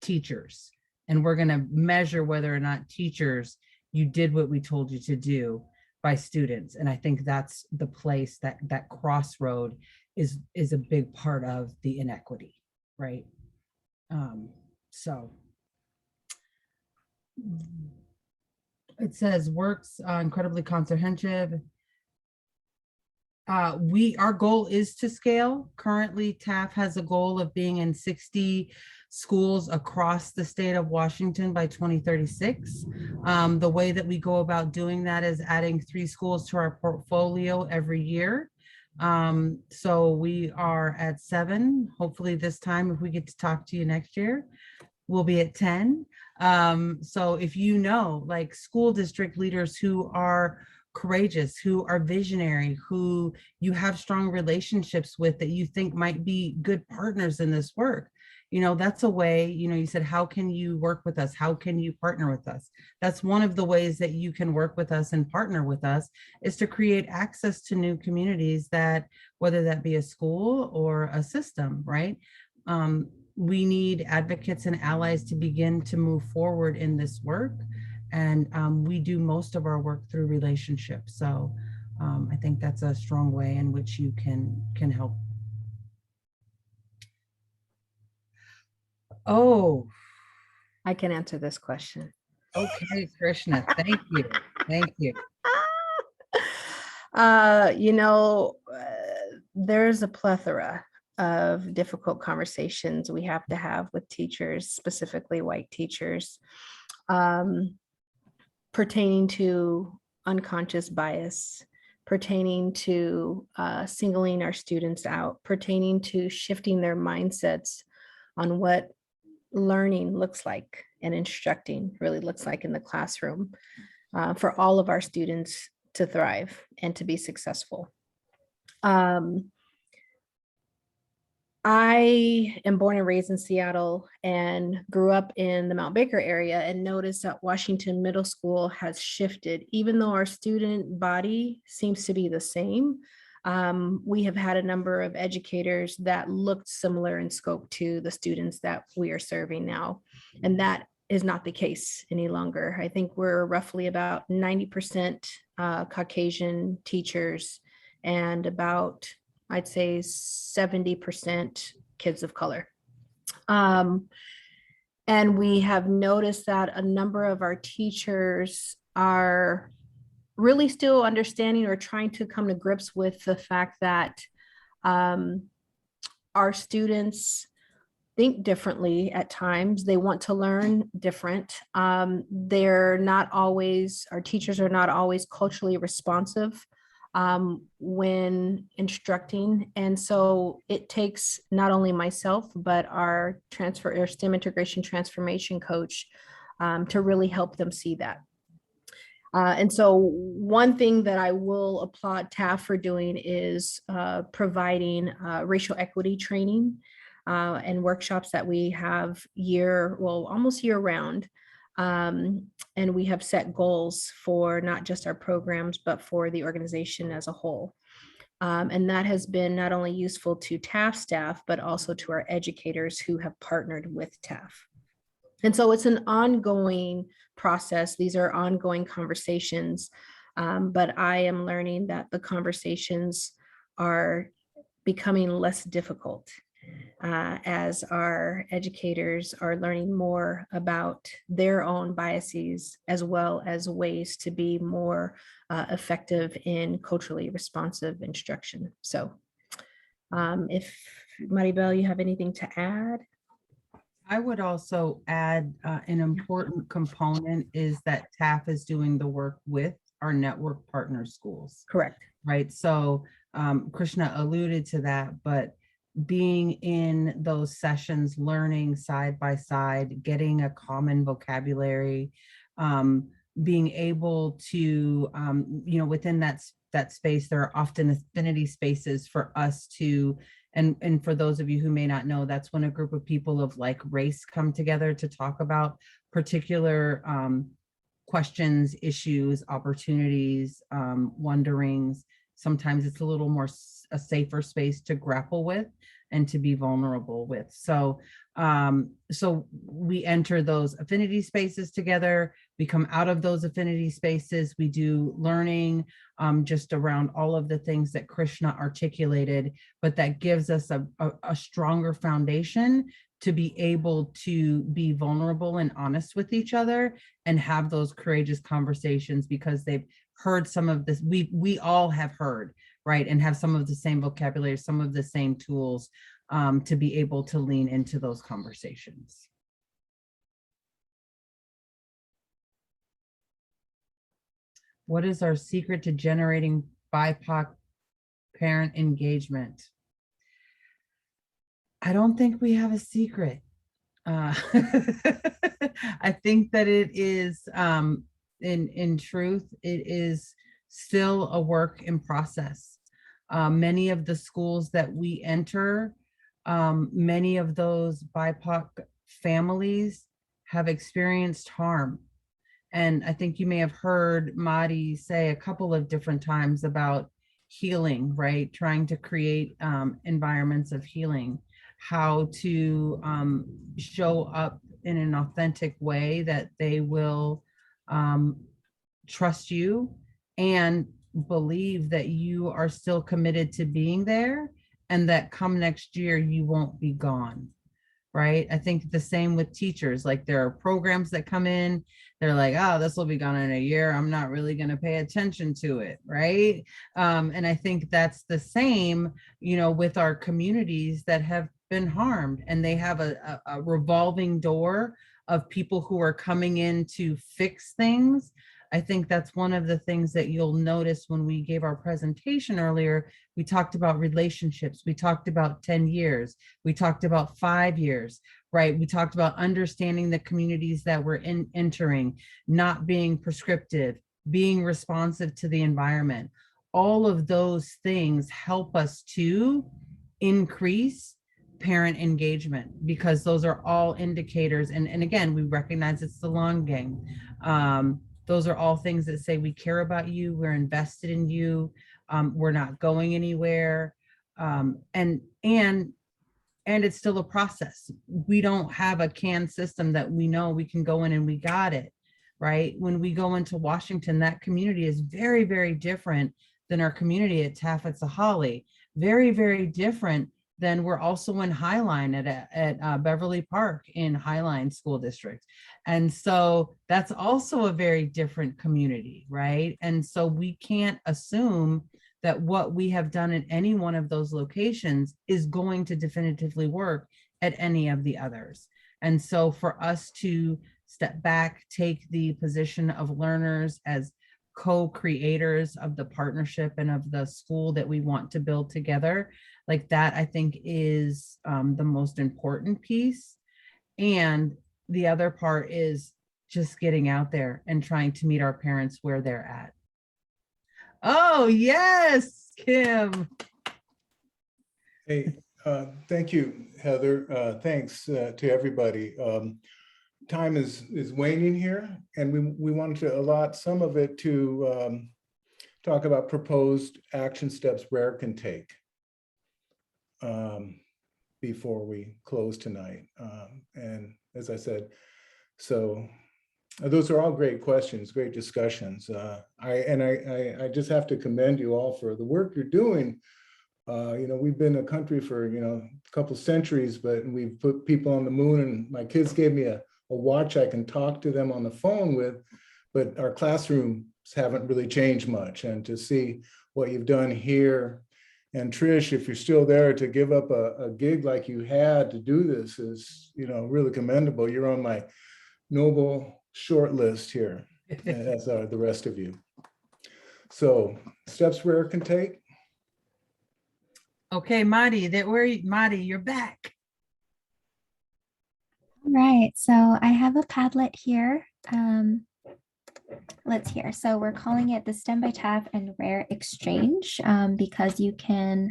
Teachers. And we're going to measure whether or not teachers, you did what we told you to do by students. And I think that's the place that crossroad is a big part of the inequity, right? So it says works incredibly comprehensive. Our goal is to scale. Currently, TAF has a goal of being in 60 schools across the state of Washington by 2036. The way that we go about doing that is adding 3 schools to our portfolio every year. So we are at 7. Hopefully this time, if we get to talk to you next year, we'll be at 10. So if you know, like, school district leaders who are courageous, who are visionary, who you have strong relationships with that you think might be good partners in this work, you know, that's a way. You know, you said, how can you work with us? How can you partner with us? That's one of the ways that you can work with us and partner with us, is to create access to new communities, that whether that be a school or a system, right? We need advocates and allies to begin to move forward in this work. And we do most of our work through relationships. So I think that's a strong way in which you can help. Oh, I can answer this question. okay, Krishna, thank you. Thank you. You know, there's a plethora of difficult conversations we have to have with teachers, specifically white teachers, pertaining to unconscious bias, pertaining to singling our students out, pertaining to shifting their mindsets on what learning looks like and instructing really looks like in the classroom, for all of our students to thrive and to be successful. I am born and raised in Seattle and grew up in the Mount Baker area, and noticed that Washington Middle School has shifted. Even though our student body seems to be the same, we have had a number of educators that looked similar in scope to the students that we are serving now. And that is not the case any longer. I think we're roughly about 90% Caucasian teachers, and about, I'd say, 70% kids of color. And we have noticed that a number of our teachers are really still understanding or trying to come to grips with the fact that our students think differently at times. They want to learn different. They're not always, our teachers are not always culturally responsive when instructing. And so it takes not only myself, but our STEM integration transformation coach to really help them see that. And so one thing that I will applaud TAF for doing is providing racial equity training and workshops that we have almost year round. And we have set goals for not just our programs, but for the organization as a whole. And that has been not only useful to TAF staff, but also to our educators who have partnered with TAF. And so it's an ongoing process. These are ongoing conversations, but I am learning that the conversations are becoming less difficult as our educators are learning more about their own biases, as well as ways to be more effective in culturally responsive instruction. So if Maribel, you have anything to add? I would also add an important component is that TAF is doing the work with our network partner schools. Correct. Right. So Krishna alluded to that, but being in those sessions, learning side by side, getting a common vocabulary, being able to, within that space, there are often affinity spaces for us to, and for those of you who may not know, that's when a group of people of like race come together to talk about particular questions, issues, opportunities, wonderings. Sometimes it's a little more a safer space to grapple with and to be vulnerable with. So, so we enter those affinity spaces together. We come out of those affinity spaces. We do learning just around all of the things that Krishna articulated, but that gives us a stronger foundation to be able to be vulnerable and honest with each other and have those courageous conversations, because they've heard some of this. We all have heard, right? And have some of the same vocabulary, some of the same tools to be able to lean into those conversations. What is our secret to generating BIPOC parent engagement? I don't think we have a secret. I think that it is, in truth, it is still a work in process. Many of the schools that we enter, many of those BIPOC families have experienced harm. And I think you may have heard Madi say a couple of different times about healing, right? Trying to create environments of healing, how to show up in an authentic way that they will trust you and believe that you are still committed to being there, and that come next year, you won't be gone, right? I think the same with teachers. Like, there are programs that come in, they're like, oh, this will be gone in a year, I'm not really going to pay attention to it, right? And I think that's the same, with our communities that have been harmed, and they have a revolving door of people who are coming in to fix things. I think that's one of the things that you'll notice when we gave our presentation earlier. We talked about relationships. We talked about 10 years. We talked about 5 years, right? We talked about understanding the communities that we're entering, not being prescriptive, being responsive to the environment. All of those things help us to increase parent engagement, because those are all indicators. And again, we recognize it's the long game. Those are all things that say we care about you, we're invested in you, we're not going anywhere, and it's still a process. We don't have a canned system that we know we can go in and we got it, right? When we go into Washington, that community is very, very different than our community at TAF at Sahali. Very, very different than we're also in Highline at Beverly Park in Highline School District. And so that's also a very different community, right? And so we can't assume that what we have done at any one of those locations is going to definitively work at any of the others. And so for us to step back, take the position of learners as co-creators of the partnership and of the school that we want to build together, like that, I think is the most important piece. And the other part is just getting out there and trying to meet our parents where they're at. Oh, yes, Kim. Hey, thank you, Heather. Thanks to everybody. time is waning here, and we wanted to allot some of it to talk about proposed action steps RARE can take before we close tonight. And as I said, so those are all great questions, great discussions. I just have to commend you all for the work you're doing. You know, we've been a country for, you know, a couple centuries, but we've put people on the moon, and my kids gave me a watch I can talk to them on the phone with, but our classrooms haven't really changed much. And to see what you've done here, and Trish, if you're still there, to give up a gig like you had to do this is, you know, really commendable. You're on my noble short list here, as are the rest of you. So steps RARE can take. Okay, Madi, you're back. All right, so I have a Padlet here. Let's hear. So we're calling it the STEM by TAF and RARE Exchange because you can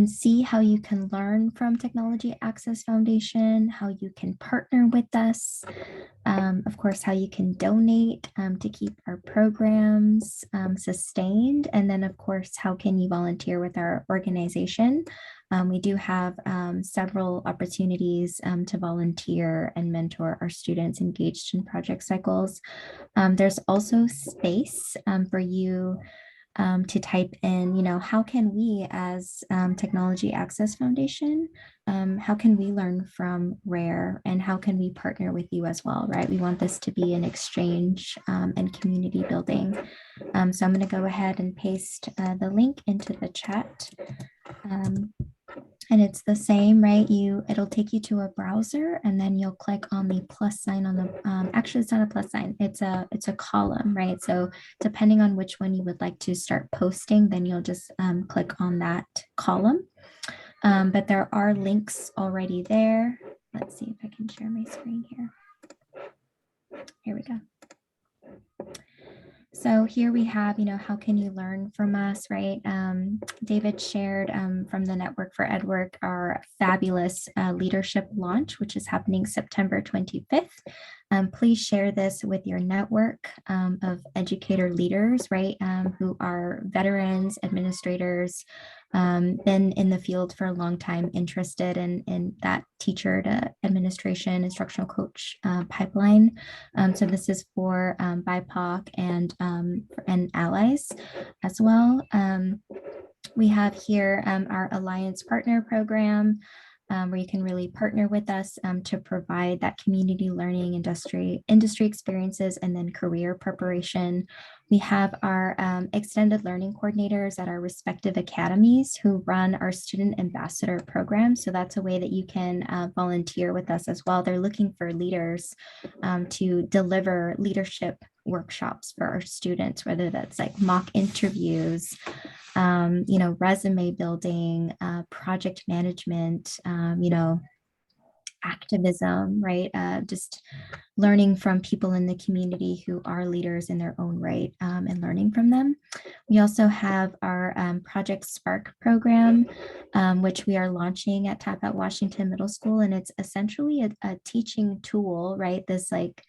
see how you can learn from Technology Access Foundation, how you can partner with us, of course, how you can donate to keep our programs sustained, and then of course, how can you volunteer with our organization. We do have several opportunities to volunteer and mentor our students engaged in project cycles. There's also space for you to type in, you know, how can we as Technology Access Foundation, how can we learn from RARE, and how can we partner with you as well, right? We want this to be an exchange and community building. So I'm going to go ahead and paste the link into the chat. And it's the same, right? It'll take you to a browser, and then you'll click on the plus sign on the, actually it's not a plus sign, it's a column, right? So depending on which one you would like to start posting, then you'll just click on that column. But there are links already there. Let's see if I can share my screen here. Here we go. So here we have, you know, how can you learn from us, right? David shared from the Network for EdWork our fabulous leadership launch, which is happening September 25th. Please share this with your network of educator leaders, right, who are veterans, administrators, been in the field for a long time, interested in that teacher to administration, instructional coach pipeline. So this is for BIPOC and allies as well. We have here our Alliance Partner Program, where you can really partner with us to provide that community learning, industry experiences, and then career preparation. We have our extended learning coordinators at our respective academies who run our student ambassador program. So that's a way that you can volunteer with us as well. They're looking for leaders to deliver leadership workshops for our students, whether that's like mock interviews, you know, resume building, project management, you know, activism, right? Just learning from people in the community who are leaders in their own right, and learning from them. We also have our Project Spark program, which we are launching at TAF at Washington Middle School. And it's essentially a teaching tool, right? This like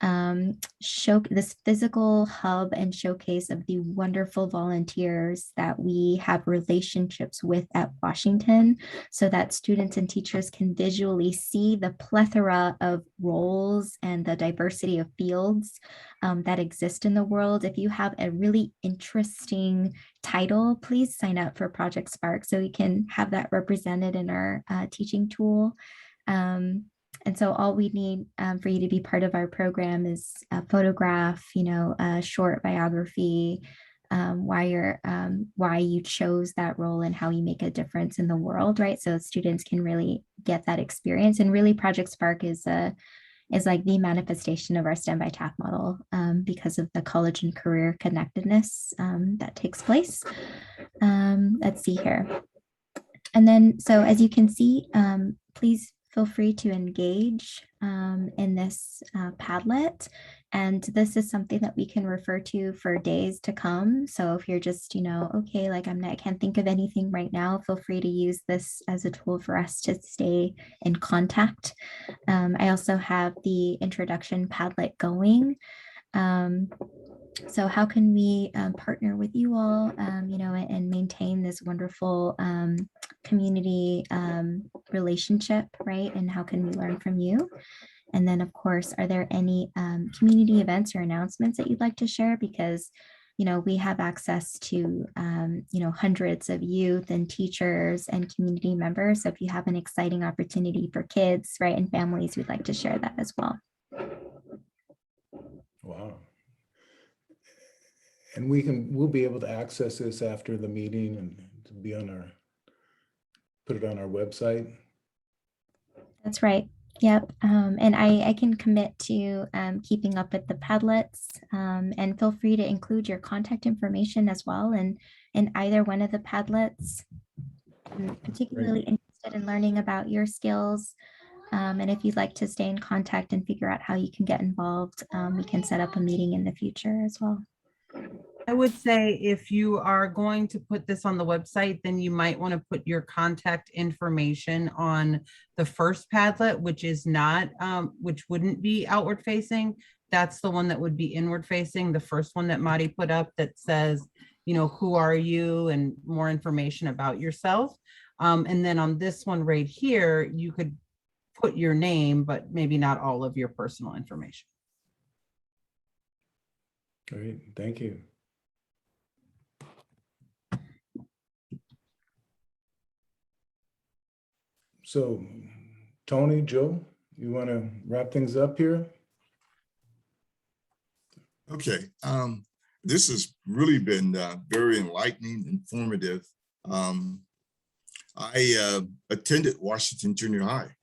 this physical hub and showcase of the wonderful volunteers that we have relationships with at Washington, so that students and teachers can visually see the plethora of roles and the diversity of fields that exist in the world. If you have a really interesting title, please sign up for Project Spark so we can have that represented in our teaching tool. And so all we need for you to be part of our program is a photograph, you know, a short biography, why you chose that role and how you make a difference in the world, right? So students can really get that experience. And really Project Spark is like the manifestation of our STEM by TAF model because of the college and career connectedness that takes place. Let's see here. And then, so as you can see, please feel free to engage in this Padlet. And this is something that we can refer to for days to come. So if you're just, okay, like I can't think of anything right now, feel free to use this as a tool for us to stay in contact. I also have the introduction Padlet going. So how can we partner with you all, and maintain this wonderful community relationship, right? And how can we learn from you? And then, of course, are there any community events or announcements that you'd like to share? Because, we have access to, hundreds of youth and teachers and community members. So if you have an exciting opportunity for kids, right, and families, we'd like to share that as well. Wow. And we'll be able to access this after the meeting and to be put it on our website. That's right. Yep. And I can commit to keeping up with the Padlets, and feel free to include your contact information as well in either one of the Padlets. I'm particularly interested in learning about your skills. And if you'd like to stay in contact and figure out how you can get involved, we can set up a meeting in the future as well. I would say if you are going to put this on the website, then you might want to put your contact information on the first Padlet, which is not, which wouldn't be outward facing. That's the one that would be inward facing. The first one that Mari put up that says, who are you and more information about yourself. And then on this one right here, you could put your name, but maybe not all of your personal information. Great, thank you. So, Tony, Joe, you want to wrap things up here? Okay, this has really been very enlightening, informative. I attended Washington Junior High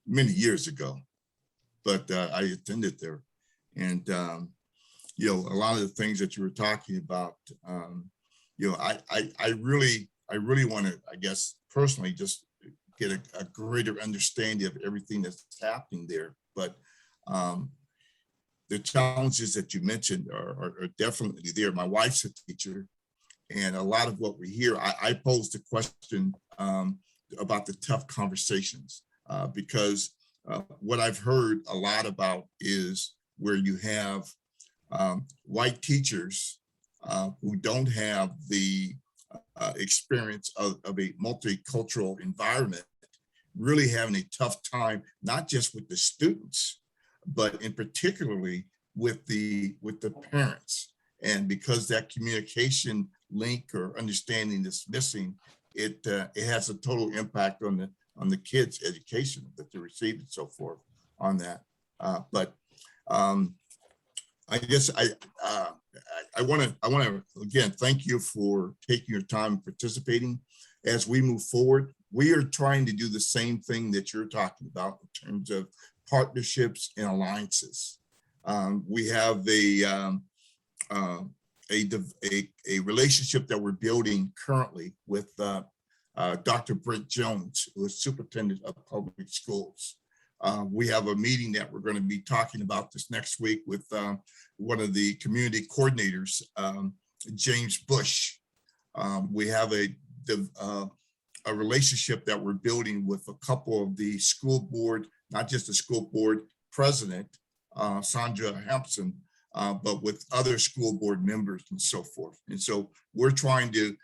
many years ago, but I attended there, and a lot of the things that you were talking about, I really want to, I guess, personally just get a greater understanding of everything that's happening there. But the challenges that you mentioned are definitely there. My wife's a teacher, and a lot of what we hear, I posed a question about the tough conversations, because what I've heard a lot about is where you have white teachers who don't have the experience of a multicultural environment, really having a tough time, not just with the students, but in particularly with the parents. And because that communication link or understanding is missing, it has a total impact on the kids' education that they receive and so forth on that. But I guess I want to again thank you for taking your time and participating. As we move forward, we are trying to do the same thing that you're talking about in terms of partnerships and alliances. We have a relationship that we're building currently with Dr. Brent Jones, who is superintendent of public schools. We have a meeting that we're going to be talking about this next week with one of the community coordinators, James Bush. We have a relationship that we're building with a couple of the school board, not just the school board president, Sandra Hampson, but with other school board members and so forth. And so we're trying to,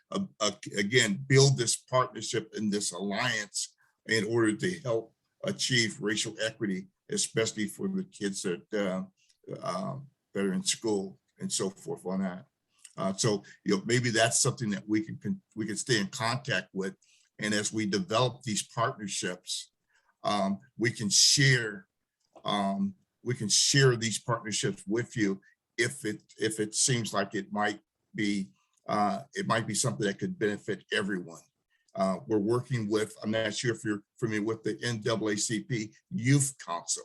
again, build this partnership and this alliance in order to help achieve racial equity, especially for the kids that are in school and so forth on that. So maybe that's something that we can stay in contact with, and as we develop these partnerships, we can share these partnerships with you if it seems like it might be something that could benefit everyone. We're working with, I'm not sure if you're familiar with the NAACP Youth Council,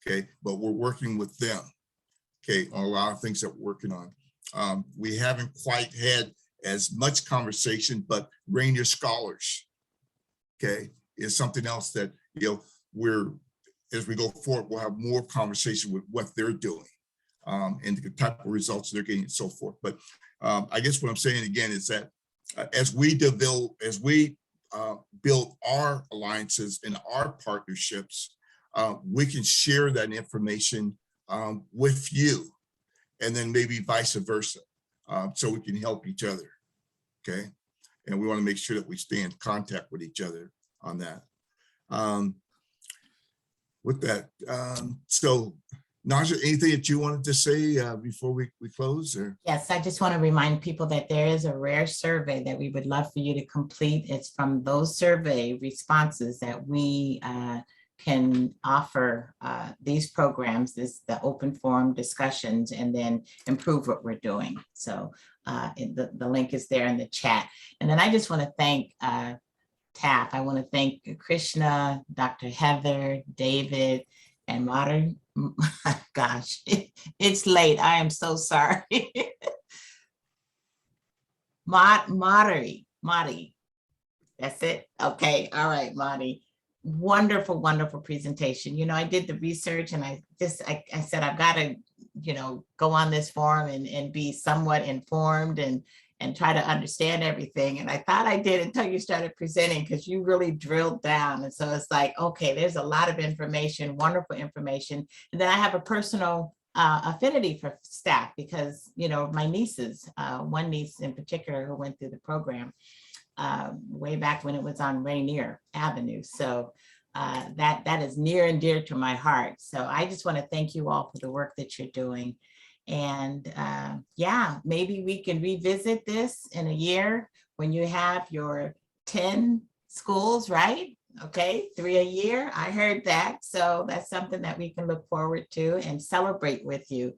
okay, but we're working with them, okay, on a lot of things that we're working on. We haven't quite had as much conversation, but Rainier Scholars, okay, is something else that as we go forward, we'll have more conversation with what they're doing and the type of results they're getting and so forth. But I guess what I'm saying again is that as we build our alliances and our partnerships, we can share that information with you, and then maybe vice versa, so we can help each other. Okay, and we want to make sure that we stay in contact with each other on that. With that, so Naija, anything that you wanted to say before we close? Or Yes, I just want to remind people that there is a rare survey that we would love for you to complete. It's from those survey responses that we can offer these programs, the open forum discussions, and then improve what we're doing. So the link is there in the chat. And then I just want to thank TAF. I want to thank Krishna, Dr. Heather, David, and Marty. Gosh, it's late. I am so sorry. Marty. That's it. Okay. All right, Marty. Wonderful, wonderful presentation. You know, I did the research and I said, I've got to, go on this forum and be somewhat informed and try to understand everything. And I thought I did until you started presenting, because you really drilled down. And so it's like, okay, there's a lot of information, wonderful information. And then I have a personal affinity for staff because, my nieces, one niece in particular who went through the program way back when it was on Rainier Avenue. So that is near and dear to my heart. So I just want to thank you all for the work that you're doing. And yeah, maybe we can revisit this in a year when you have your 10 schools, right? Okay, 3 a year. I heard that. So that's something that we can look forward to and celebrate with you.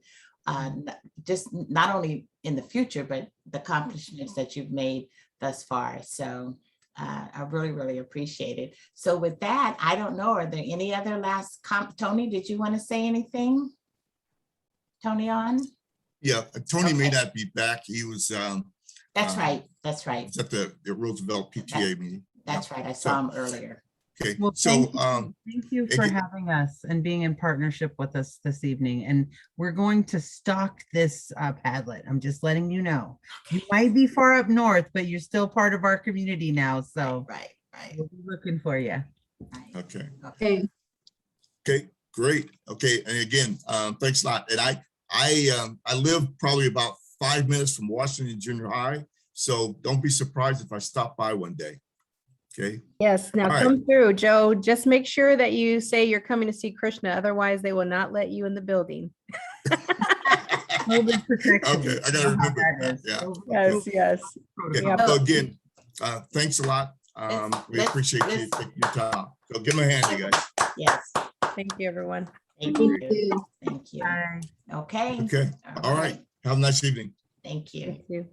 Just not only in the future, but the accomplishments that you've made thus far. So I really, really appreciate it. So with that, I don't know, are there any other last Tony, did you want to say anything? Tony on? Yeah, Tony may not be back. He was. That's right. That's right. It's at the Roosevelt PTA meeting. That's right. I saw him earlier. Okay. Well, So thank you for having us and being in partnership with us this evening. And we're going to stock this Padlet. I'm just letting you know. You might be far up north, but you're still part of our community now. So right. We'll be looking for you. Okay. Okay. Okay. Great. Okay. And again, thanks a lot. And I live probably about 5 minutes from Washington Junior High, so don't be surprised if I stop by one day. Okay. Yes. Now All come through, Joe. Just make sure that you say you're coming to see Krishna. Otherwise, they will not let you in the building. COVID protection. Okay. I gotta remember that. Yeah. Yes. Okay. Yeah. So again, thanks a lot. We appreciate you taking your time. So give me a hand, you guys. Yes. Thank you, everyone. Thank you. Thank you. Bye. Okay. Okay. All right. Have a nice evening. Thank you. Thank you.